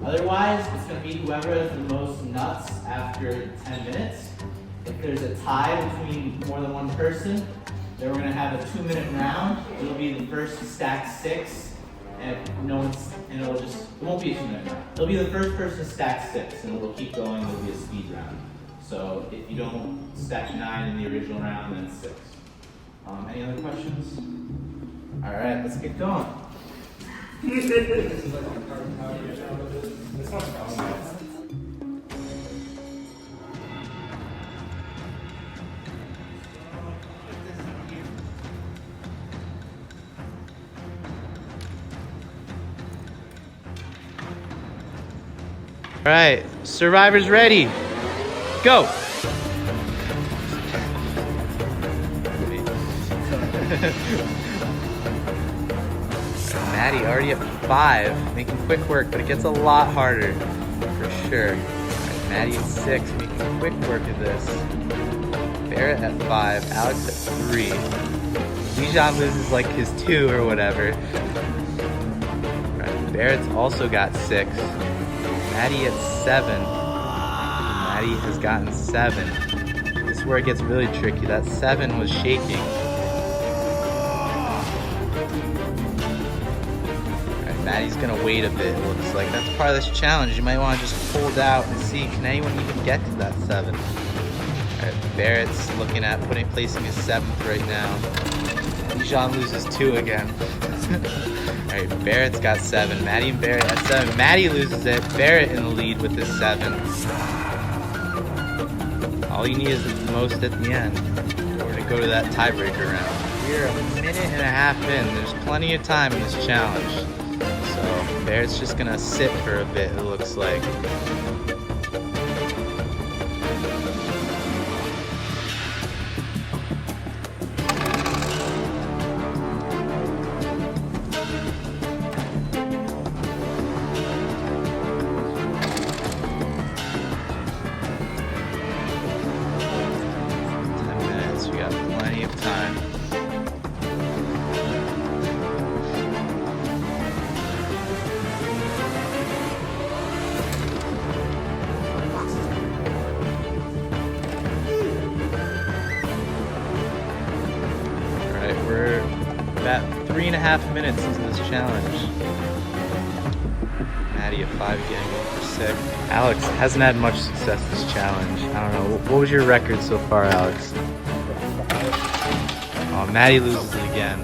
Otherwise, it's going to be whoever has the most nuts after 10 minutes. If there's a tie between more than 1 person, then we're going to have a 2-minute round. It'll be the first to stack 6, and it won't be a 2-minute round. It'll be the first person to stack 6, and it'll keep going. It'll be a speed round. So if you don't stack 9 in the original round, then it's 6. Any other questions? All right, let's get going. All right, survivors ready. Go. Maddie already at 5, making quick work, but it gets a lot harder for sure. Right, Maddie at 6, making quick work of this. Barrett at 5, Alex at 3. Bijan loses his 2 or whatever. Right, Barrett's also got 6. Maddie at 7. Maddie has gotten 7. This is where it gets really tricky. That 7 was shaking. Maddie's gonna wait a bit, it looks like. That's part of this challenge. You might want to just hold out and see, can anyone even get to that 7? Alright, Barrett's looking at placing his 7th right now. Bijan loses 2 again. Alright, Barrett's got 7. Maddie and Barrett at 7. Maddie loses it. Barrett in the lead with his 7. All you need is the most at the end. We're going to go to that tiebreaker round. We're a minute and a half in. There's plenty of time in this challenge. So Barrett's just going to sit for a bit, it looks like. We're about 3.5 minutes into this challenge. Maddie at 5 getting 1 for 6. Alex hasn't had much success this challenge. I don't know. What was your record so far, Alex? Oh, Maddie loses it again.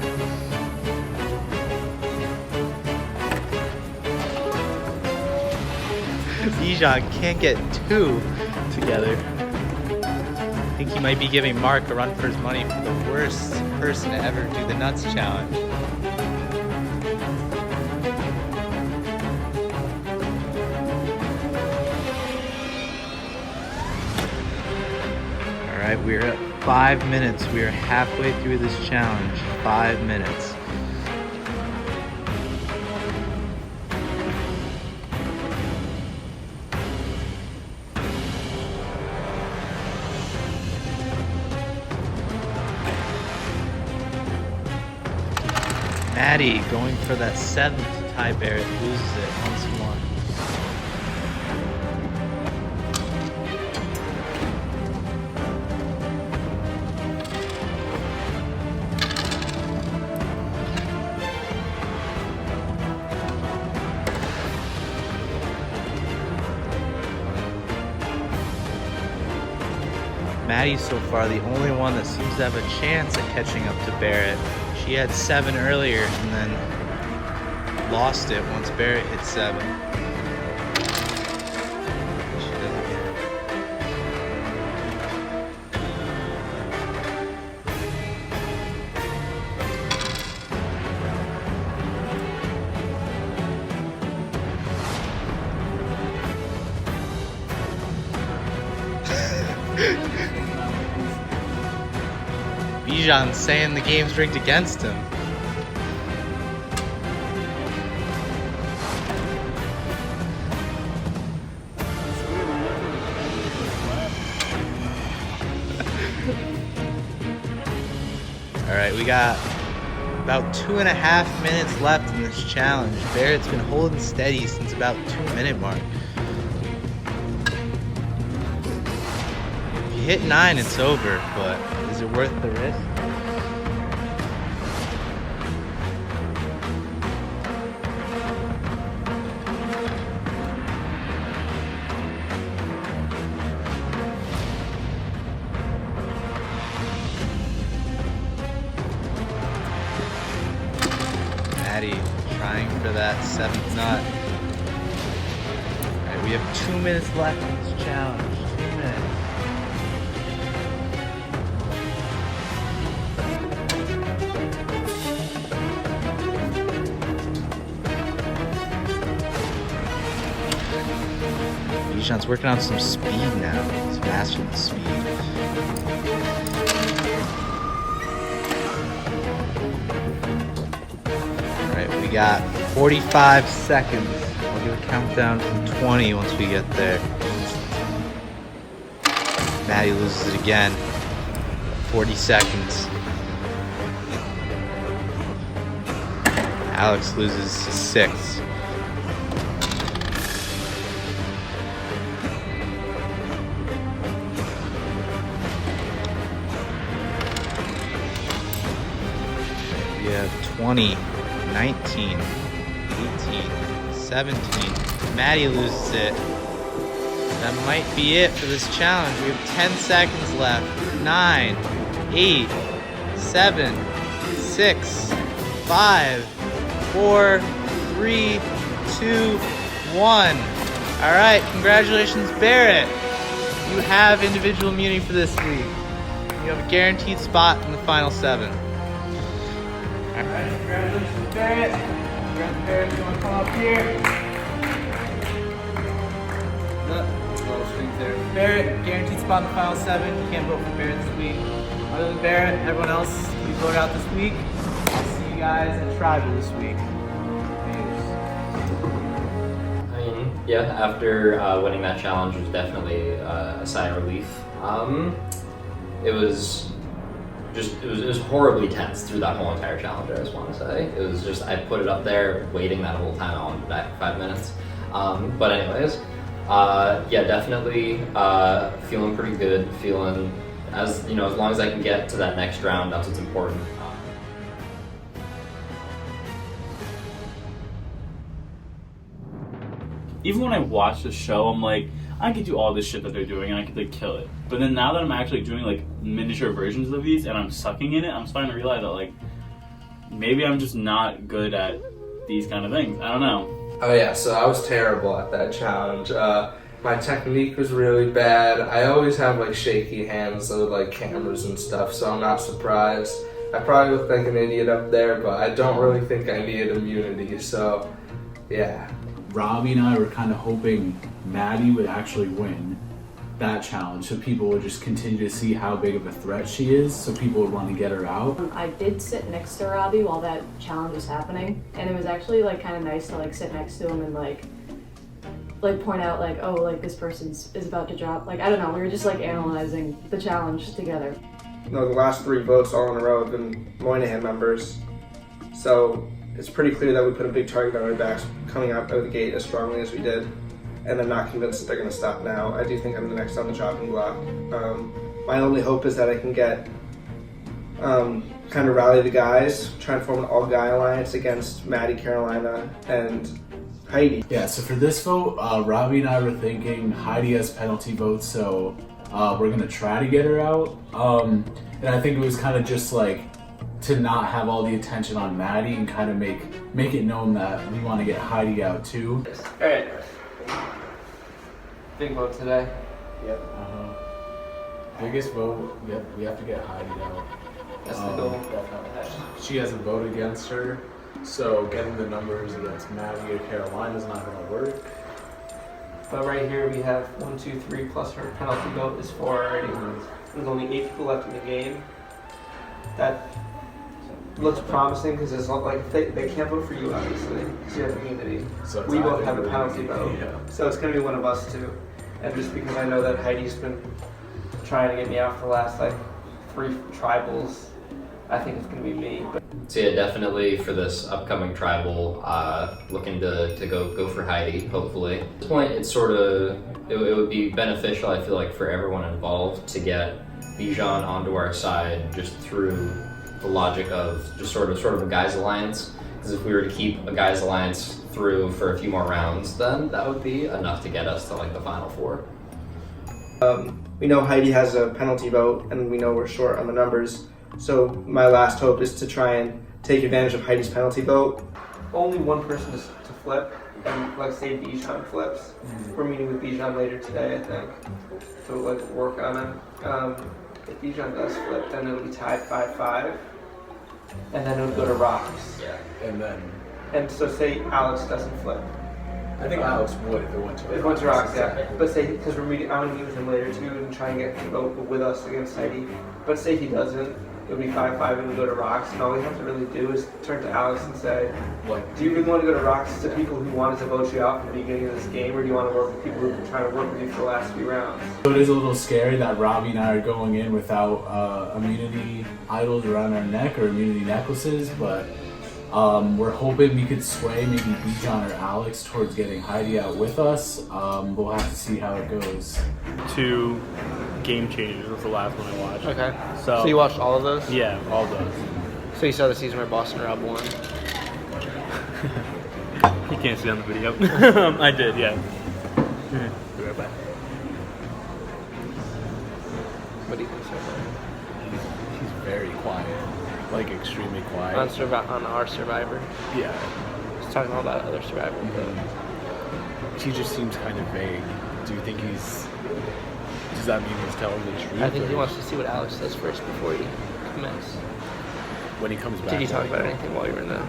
Bijan can't get 2 together. I think he might be giving Mark a run for his money for the worst person to ever do the nuts challenge. Alright, we're at 5 minutes. We are halfway through this challenge. 5 minutes. Maddie going for that 7th to tie Barrett, loses it once more. Maddie's so far the only one that seems to have a chance at catching up to Barrett. She had 7 earlier and then lost it once Barrett hit 7. She doesn't get it. Bijan's saying the game's rigged against him. Alright, we got about 2.5 minutes left in this challenge. Barrett's been holding steady since about 2-minute mark. If you hit 9, it's over, but is it worth the risk? Maddie trying for that 7th nut. Alright, we have 2 minutes left in this challenge. 2 minutes. Bijan's working on some speed now. He's mastering the speed. Alright, we got 45 seconds. I'll give a countdown from 20 once we get there. Maddie loses it again. 40 seconds. Alex loses to 6. We have 20, 19, 18, 17. Maddie loses it. That might be it for this challenge. We have 10 seconds left. 9, 8, 7, 6, 5, 4, 3, 2, 1. All right, congratulations, Barrett. You have individual immunity for this week. You have a guaranteed spot in the final 7. All right, congratulations, Barrett. Congrats, Barrett. You want to come up here? Barrett, guaranteed spot in the final 7. You can't vote for Barrett this week. Other than Barrett, everyone else can be voted out this week. I'll see you guys at Tribal this week. Yeah, after winning that challenge was definitely a sigh of relief. It was horribly tense through that whole entire challenge, I just want to say. It was just, I put it up there waiting that whole time. I wanted back for 5 minutes. But anyways, yeah, definitely feeling pretty good, feeling as long as I can get to that next round, that's what's important. Even when I watch the show, I'm like, I could do all this shit that they're doing and I could like kill it. But then now that I'm actually doing like miniature versions of these and I'm sucking in it, I'm starting to realize that like maybe I'm just not good at these kind of things. I don't know. Oh yeah, so I was terrible at that challenge. My technique was really bad. I always have like shaky hands with like cameras and stuff, so I'm not surprised. I probably look like an idiot up there, but I don't really think I needed immunity, so yeah. Robbie and I were kind of hoping Maddie would actually win that challenge, so people would just continue to see how big of a threat she is, so people would want to get her out. I did sit next to Robbie while that challenge was happening, and it was actually like kind of nice to like sit next to him and like point out like, oh, like this person's is about to drop. Like, I don't know, we were just like analyzing the challenge together. No, the last 3 votes all in a row have been Moynihan members, so it's pretty clear that we put a big target on our backs coming out of the gate as strongly as we did, and I'm not convinced that they're going to stop now. I do think I'm the next on the chopping block. My only hope is that I can get kind of rally the guys, try and form an all-guy alliance against Maddie, Carolina, and Heidi. Yeah, so for this vote, Robbie and I were thinking Heidi has penalty votes, so we're going to try to get her out. And I think it was kind of just like to not have all the attention on Maddie and kind of make it known that we want to get Heidi out too. All right. Big vote today. Yep. Biggest vote. Yep. We have to get Heidi out. That's the goal. She has a vote against her, so getting the numbers against Maddie or Carolina is not going to work. But right here we have 1, 2, 3 plus her penalty vote is 4 already. There's only 8 people left in the game. That looks promising because it's not like they can't vote for you obviously because you have immunity. So we both have a penalty vote, so it's going to be one of us two. And just because I know that Heidi's been trying to get me out for the last like 3 tribals, I think it's going to be me. So yeah, definitely for this upcoming tribal, looking to go for Heidi, hopefully. At this point, it's sort of, it would be beneficial, I feel like, for everyone involved to get Bijan onto our side just through the logic of just sort of a guys alliance. Because if we were to keep a guys alliance through for a few more rounds, then that would be enough to get us to like the final 4. We know Heidi has a penalty vote, and we know we're short on the numbers. So my last hope is to try and take advantage of Heidi's penalty vote. Only one person to flip, and like say Bijan flips. We're meeting with Bijan later today, I think, to like work on him. If Bijan does flip, then it'll be tied 5-5, and then it'll go to rocks. Yeah. And so say Alex doesn't flip. I think Alex would if it went to rocks. If it went to rocks, yeah. But say, because I'm going to meet with him later too and try and get him to vote with us against Heidi. But say he doesn't, it'll be 5-5 and we go to rocks. And all we have to really do is turn to Alex and say, do you really want to go to rocks to people who wanted to vote you out from the beginning of this game, or do you want to work with people who are trying to work with you for the last few rounds? So it is a little scary that Robbie and I are going in without immunity idols around our neck or immunity necklaces, but we're hoping we could sway maybe Bijan or Alex towards getting Heidi out with us. We'll have to see how it goes. 2 Game Changers was the last one I watched. Okay. So you watched all of those? Yeah, all of those. So you saw the season where Boston Rob won? You can't see on the video. I did, yeah. Be right back. What do you think so far? He's very quiet. like extremely quiet. On our Survivor. Yeah. He's talking all about other Survivor. He just seems kind of vague. Do you think does that mean he's telling the truth? I think he wants to see what Alex says first before he commits. When he comes back. Did you talk about anything while you were in there?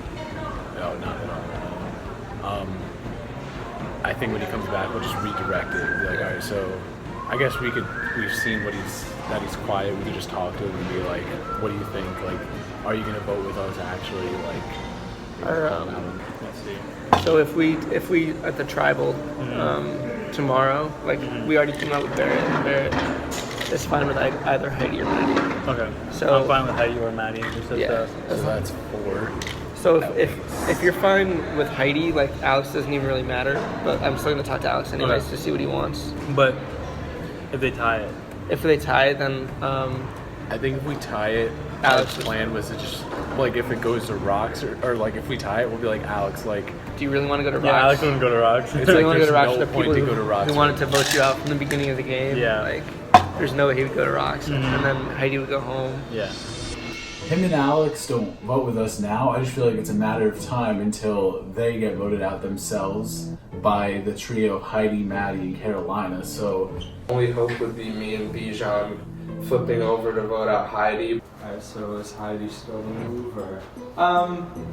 No, not at all. I think when he comes back, we'll just redirect it. Be like, all right, so I guess we've seen that he's quiet. We could just talk to him and be like, what do you think? Like, are you gonna vote with us actually? Like, let's see. So if we at the tribal tomorrow, like we already came out with Barrett, and Barrett is fine with either Heidi or Maddie. Okay. So I'm fine with Heidi or Maddie. So that's 4. So if you're fine with Heidi, like Alex doesn't even really matter. But I'm still gonna talk to Alex anyways to see what he wants. But if they tie it, then I think if we tie it, Alex's plan was to just like if it goes to rocks or like if we tie it, we'll be like Alex, like, do you really want to go to rocks? Yeah, Alex wouldn't go to rocks. It's like want to go to rocks no to the point people to go to rocks who wanted to vote you out from the beginning of the game. Yeah. Like there's no way he would go to rocks, and then Heidi would go home. Yeah. Him and Alex don't vote with us now. I just feel like it's a matter of time until they get voted out themselves by the trio of Heidi, Maddie, and Carolina. So only hope would be me and Bijan flipping over to vote out Heidi. Alright, so is Heidi still the move or?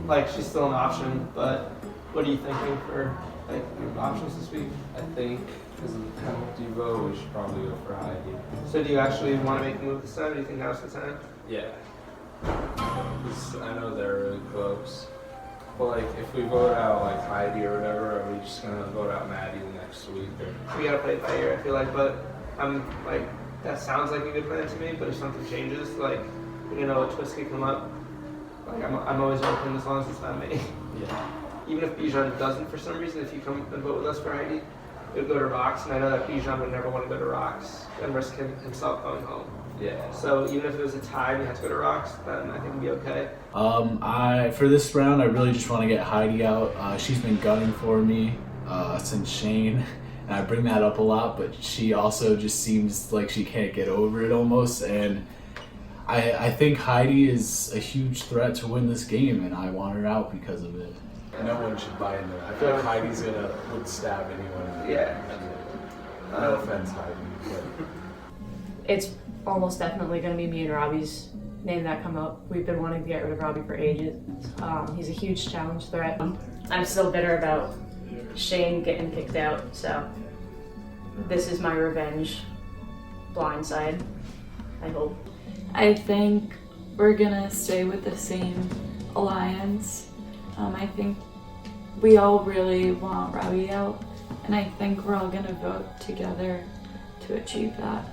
Like she's still an option, but what are you thinking for like your options this week? I think because of the penalty vote, we should probably go for Heidi. So do you actually want to make a move this time? Do you think now's the time? Yeah. Because I know they're really close. But like, if we vote out like Heidi or whatever, are we just gonna vote out Maddie next week? Or? We gotta play it by ear, I feel like. But I'm like, that sounds like a good plan to me. But if something changes, like, you know, a twist could come up. Like, I'm always open as long as it's not me. Yeah. Even if Bijan doesn't, for some reason, if you come and vote with us for Heidi, it would go to rocks. And I know that Bijan would never want to go to rocks and risk himself going home. Yeah. So even if it was a tie and we had to go to rocks, then I think it'd be okay. For this round, I really just want to get Heidi out. She's been gunning for me since Shane, and I bring that up a lot, but she also just seems like she can't get over it almost, and I think Heidi is a huge threat to win this game, and I want her out because of it. No one should buy into that. I feel like Heidi's would stab anyone. Yeah. No offense, Heidi. But. It's almost definitely going to be me and Robbie's name that come up. We've been wanting to get rid of Robbie for ages. He's a huge challenge threat. I'm still bitter about Shane getting kicked out, so this is my revenge blindside, I hope. I think we're gonna stay with the same alliance. I think we all really want Robbie out, and I think we're all gonna vote together to achieve that.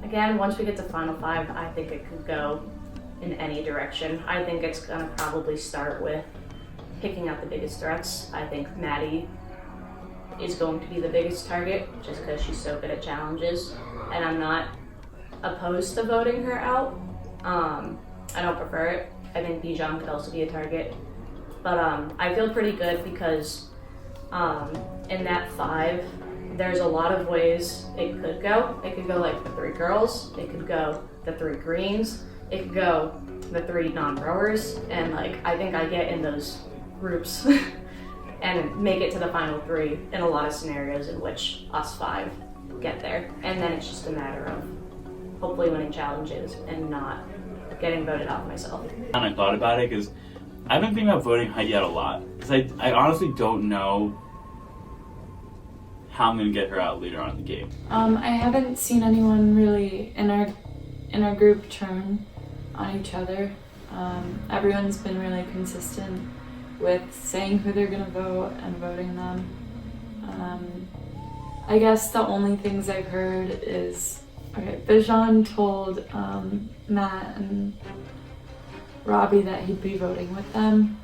Again, once we get to Final 5, I think it could go in any direction. I think it's gonna probably start with picking out the biggest threats. I think Maddie is going to be the biggest target just because she's so good at challenges, and I'm not opposed to voting her out. I don't prefer it. I think Bijan could also be a target, but I feel pretty good because in that 5, there's a lot of ways it could go. It could go like the 3 girls, it could go the 3 greens, it could go the 3 non-rowers, and like I think I get in those groups and make it to the final 3 in a lot of scenarios in which us 5 get there. And then it's just a matter of hopefully winning challenges and not getting voted out myself. And I thought about it because I've been thinking about voting Heidi out a lot because I honestly don't know how I'm gonna get her out later on in the game. I haven't seen anyone really in our group turn on each other. Everyone's been really consistent with saying who they're gonna vote and voting them. I guess the only things I've heard is, okay, Bijan told Matt and Robbie that he'd be voting with them.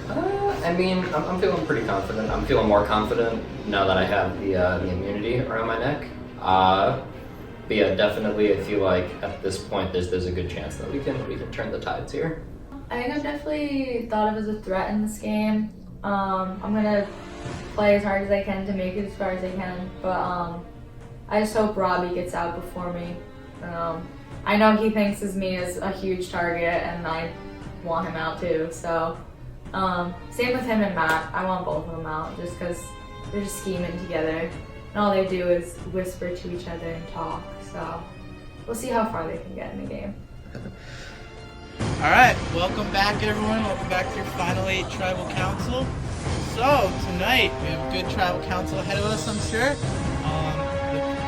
I mean, I'm feeling pretty confident. I'm feeling more confident now that I have the immunity around my neck. But yeah, definitely, I feel like at this point, there's a good chance that we can turn the tides here. I think I've definitely thought of as a threat in this game. I'm gonna play as hard as I can to make it as far as I can, but I just hope Robbie gets out before me. I know he thinks of me as a huge target, and I want him out too. So same with him and Matt. I want both of them out just because they're just scheming together, and all they do is whisper to each other and talk. So we'll see how far they can get in the game. All right, welcome back, everyone. Welcome back to your Final 8 Tribal Council. So tonight we have a good Tribal Council ahead of us, I'm sure.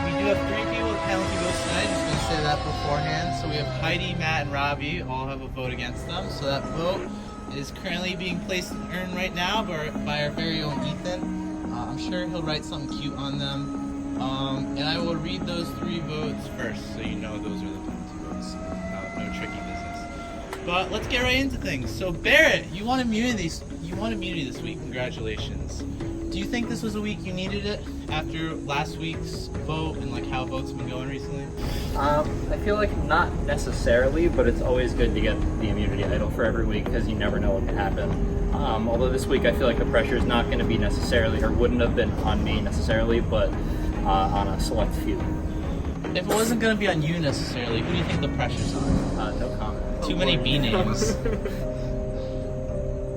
We do have 3 people with penalty votes tonight. Just going to say that beforehand. So we have Heidi, Matt, and Robbie all have a vote against them. So that vote is currently being placed in the urn right now by our very own Ethan. I'm sure he'll write something cute on them. And I will read those 3 votes first, so you know those are the penalty votes. No tricky business. But let's get right into things. So Barrett, you won immunity. You won immunity this week. Congratulations. Do you think this was a week you needed it after last week's vote and like how votes have been going recently? I feel like not necessarily, but it's always good to get the immunity idol for every week because you never know what can happen. Although this week I feel like the pressure is not going to be necessarily, or wouldn't have been on me necessarily, but on a select few. If it wasn't going to be on you necessarily, who do you think the pressure's on? No comment. Too many B names.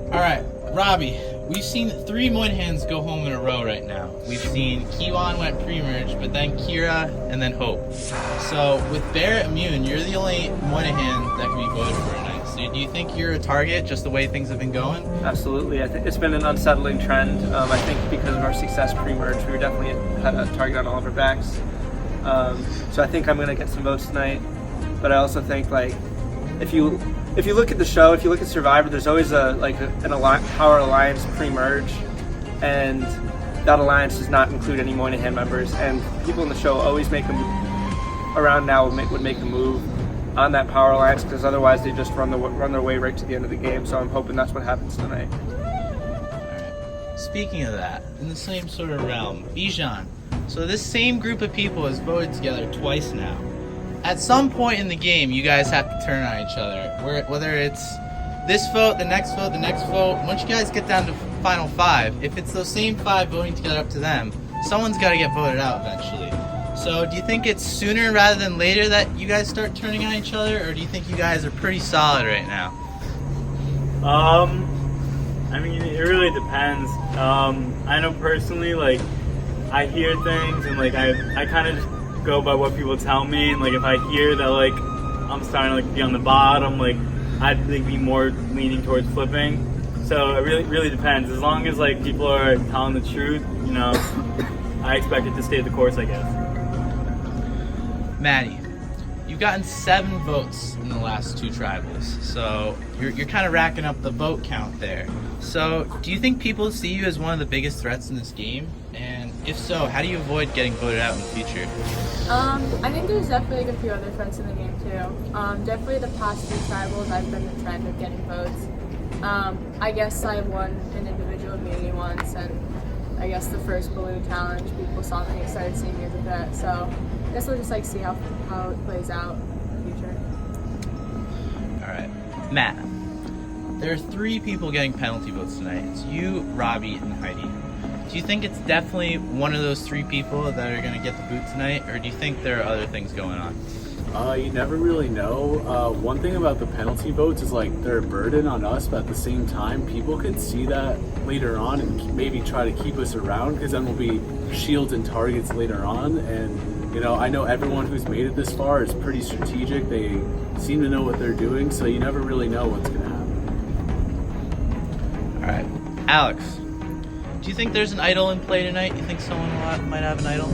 Alright, Robbie, we've seen 3 Moynahans go home in a row right now. We've seen Kiwan went pre-merge, but then Kira, and then Hope. So with Barrett immune, you're the only Moynahan that can be voted for tonight. So do you think you're a target, just the way things have been going? Absolutely. I think it's been an unsettling trend. I think because of our success pre-merge, we were definitely had a target on all of our backs. So I think I'm going to get some votes tonight. But I also think, like, if you look at the show, if you look at Survivor, there's always an power alliance pre-merge, and that alliance does not include any Moynihan members. And people in the show always make them around now would make a move on that power alliance because otherwise they just run their way right to the end of the game. So I'm hoping that's what happens tonight. Alright. Speaking of that, in the same sort of realm, Bijan. So this same group of people has voted together twice now. At some point in the game, you guys have to turn on each other. Whether it's this vote, the next vote, the next vote. Once you guys get down to final 5, if it's those same 5 voting together up to them, someone's got to get voted out eventually. So do you think it's sooner rather than later that you guys start turning on each other, or do you think you guys are pretty solid right now? I mean, it really depends. I know personally, like, I hear things and like I kind of just go by what people tell me, and like if I hear that like I'm starting to like be on the bottom, like I'd like be more leaning towards flipping. So it really depends. As long as like people are telling the truth, you know, I expect it to stay the course, I guess. Maddie, you've gotten 7 votes in the last 2 tribals, so you're kind of racking up the vote count there. So do you think people see you as one of the biggest threats in this game? And if so, how do you avoid getting voted out in the future? I think there's definitely like a few other threats in the game too. Definitely the past 2 tribals, I've been the trend of getting votes. I guess I won an individual immunity once, and I guess the first balloon challenge, people saw me and started seeing me as a threat. So I guess we'll just like see how it plays out in the future. Alright. Matt, there are 3 people getting penalty votes tonight. It's you, Robbie, and Heidi. Do you think it's definitely one of those 3 people that are going to get the boot tonight, or do you think there are other things going on? You never really know. One thing about the penalty votes is like they're a burden on us, but at the same time, people could see that later on and maybe try to keep us around because then we'll be shields and targets later on. And you know, I know everyone who's made it this far is pretty strategic. They seem to know what they're doing, so you never really know what's going to happen. All right, Alex. Do you think there's an idol in play tonight? You think someone might have an idol?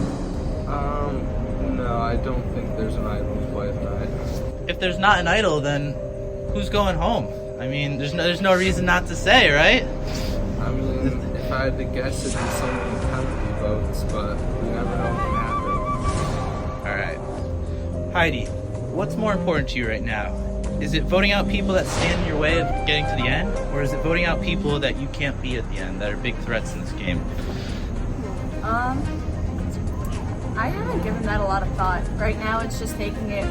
No, I don't think there's an idol in play tonight. If there's not an idol, then who's going home? I mean, there's no reason not to say, right? I mean, if I had to guess, it'd be someone with penalty votes, but you never know what can happen. All right, Heidi, what's more important to you right now? Is it voting out people that stand in your way of getting to the end, or is it voting out people that you can't beat at the end, that are big threats in this game? I haven't given that a lot of thought. Right now it's just taking it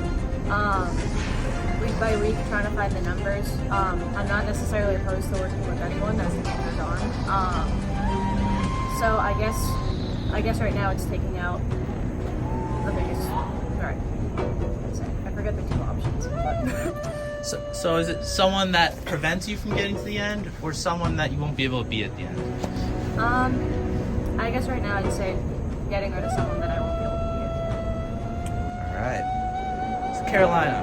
week by week, trying to find the numbers. I'm not necessarily opposed to working with anyone as the game goes on. So I guess right now it's taking out the biggest. Alright. I forgot forget the two options. But So is it someone that prevents you from getting to the end, or someone that you won't be able to be at the end? I guess right now I'd say getting rid of someone that I won't be able to All right. So Carolina,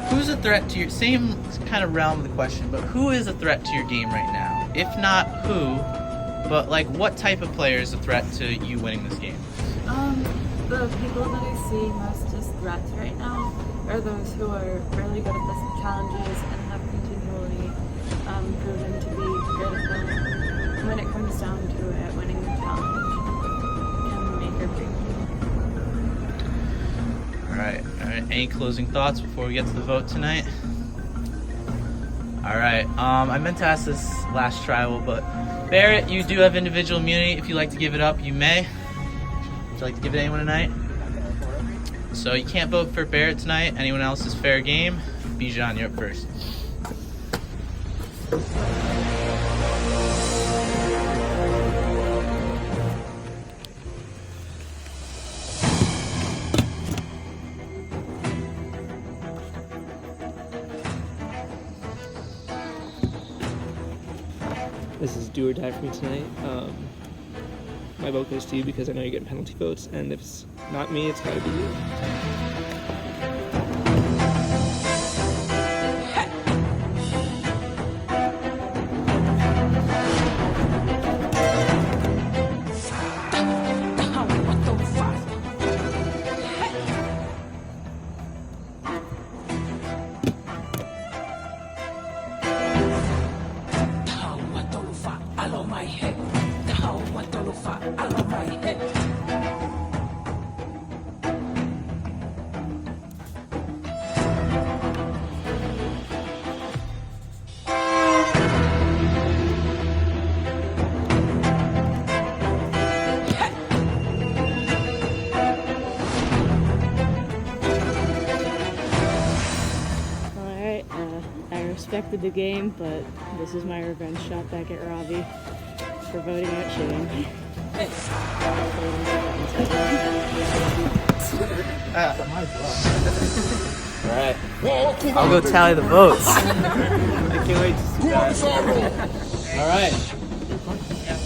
who's a threat to your same kind of realm of the question, but who is a threat to your game right now? If not who, but like what type of player is a threat to you winning this game? The people that I see most as threats right now are those who are really good at the challenges and have continually proven to be good at them. When it comes down to it, winning the challenge can make or break you. All right. Any closing thoughts before we get to the vote tonight? All right. I meant to ask this last tribal, but Barrett, you do have individual immunity. If you'd like to give it up, you may. Would you like to give it to anyone tonight? So you can't vote for Barrett tonight. Anyone else is fair game. Bijan, you're up first. This is do or die for me tonight. My vote goes to you because I know you're getting penalty votes, and if it's not me, it's gotta be you. Respected the game, but this is my revenge shot back at Robbie for voting out Shane. Alright. I'll go tally the votes. I can't wait to see that. Alright.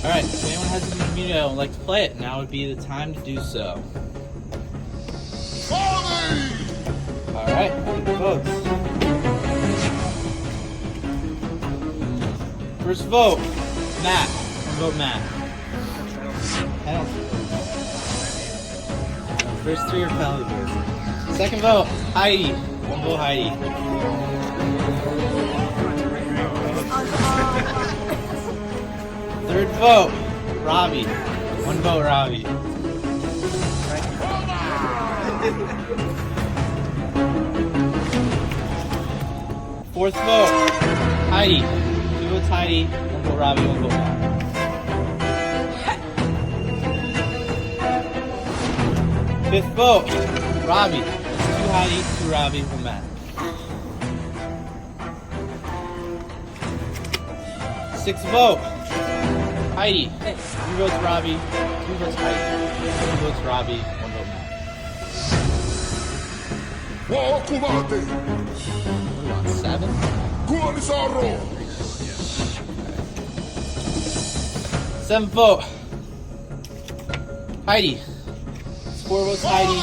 Alright, if anyone has an immunity and would like to play it, now would be the time to do so. Alright, the votes. First vote, Matt. One vote, Matt. Penalty. First three are penalty votes. Second vote, Heidi. One vote, Heidi. Third vote, Robbie. One vote, Robbie. Fourth vote, Heidi. Two votes Heidi, one vote Robbie, one vote Matt. Fifth vote, Robbie. That's two Heidi, two Robbie, one Matt. Sixth vote, Heidi. Three votes Robbie, two votes Heidi. Two votes Robbie, one vote Matt. What are we on, 7? Seventh vote, Heidi. It's 4 votes Heidi,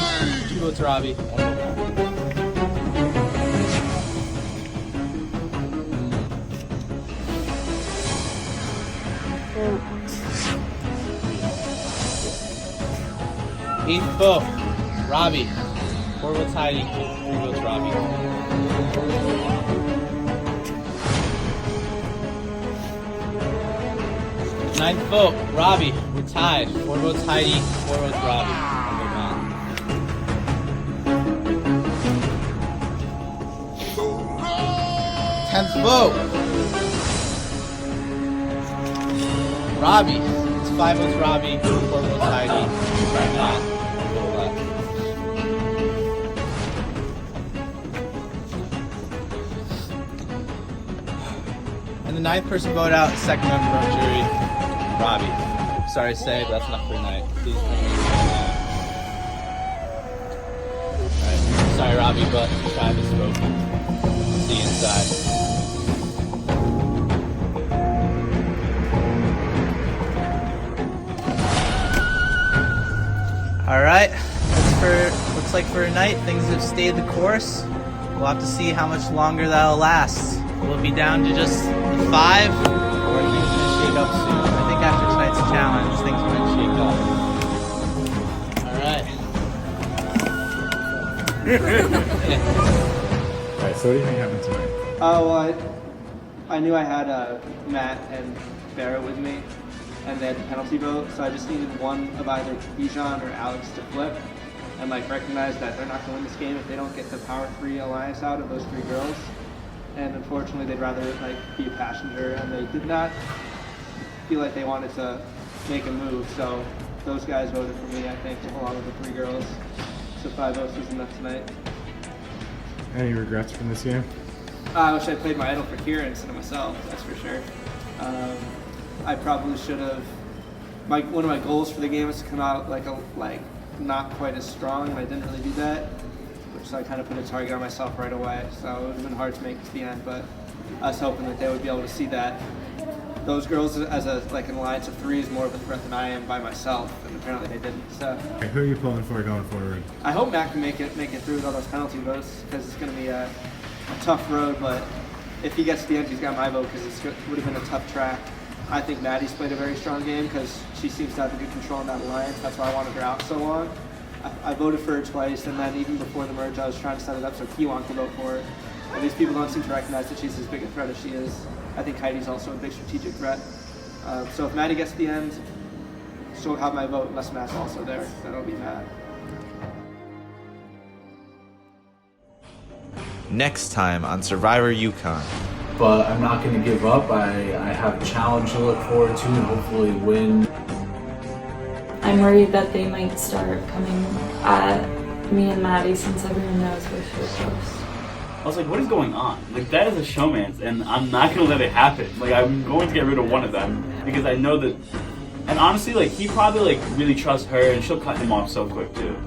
2 votes Robbie, 1 vote Matt. Eighth vote, Robbie. 4 votes Heidi, 3 votes Robbie. Ninth vote, Robbie. We're tied. 4 votes Heidi, 4 votes Robbie. 1 vote Matt. 10th vote, Robbie. It's 5 votes Robbie, 4 votes Heidi, 1 vote Matt. 1 vote left. And the 9th person vote out, second member of jury, Robbie. Sorry to say, but that's enough for tonight. Please come in. Alright. Sorry, Robbie, but the tribe is broken. See you inside. All right, looks like for tonight things have stayed the course. We'll have to see how much longer that'll last. We'll be down to just the 5, or things gonna shake up soon. I think after tonight's challenge, things might shake up. All right. All right. So what do you think happened tonight? Oh, well, I knew I had Matt and Barrett with me, and they had the penalty vote, so I just needed one of either Bijan or Alex to flip, and like recognize that they're not going to win this game if they don't get the Power 3 alliance out of those 3 girls. And unfortunately, they'd rather like be a passenger, and they did not feel like they wanted to make a move. So those guys voted for me, I think, along with the 3 girls. So 5 votes was enough tonight. Any regrets from this game? I wish I played my idol for Kira instead of myself. That's for sure. I probably should have. One of my goals for the game was to come out like not quite as strong, and I didn't really do that. So I kind of put a target on myself right away. So it would have been hard to make it to the end, but I was hoping that they would be able to see that those girls as an alliance of 3 is more of a threat than I am by myself, and apparently they didn't. So Okay, who are you pulling for going forward? I hope Matt can make it through with all those penalty votes, because it's going to be a tough road. But if he gets to the end, he's got my vote, because it would have been a tough track. I think Maddie's played a very strong game because she seems to have a good control in that alliance. That's why I wanted her out so long. I voted for her twice, and then even before the merge, I was trying to set it up so Kiwon could vote for her. But these people don't seem to recognize that she's as big a threat as she is. I think Heidi's also a big strategic threat. So if Maddie gets to the end, she'll have my vote unless Matt's also there. Then it'll be Matt. Next time on Survivor UConn. But I'm not going to give up. I have a challenge to look forward to and hopefully win. I'm worried that they might start coming at me and Maddie since everyone knows we're so close. I was like, what is going on? Like, that is a showman's, and I'm not going to let it happen. Like, I'm going to get rid of one of them because I know that... And honestly, like, he probably, like, really trusts her, and she'll cut him off so quick, too.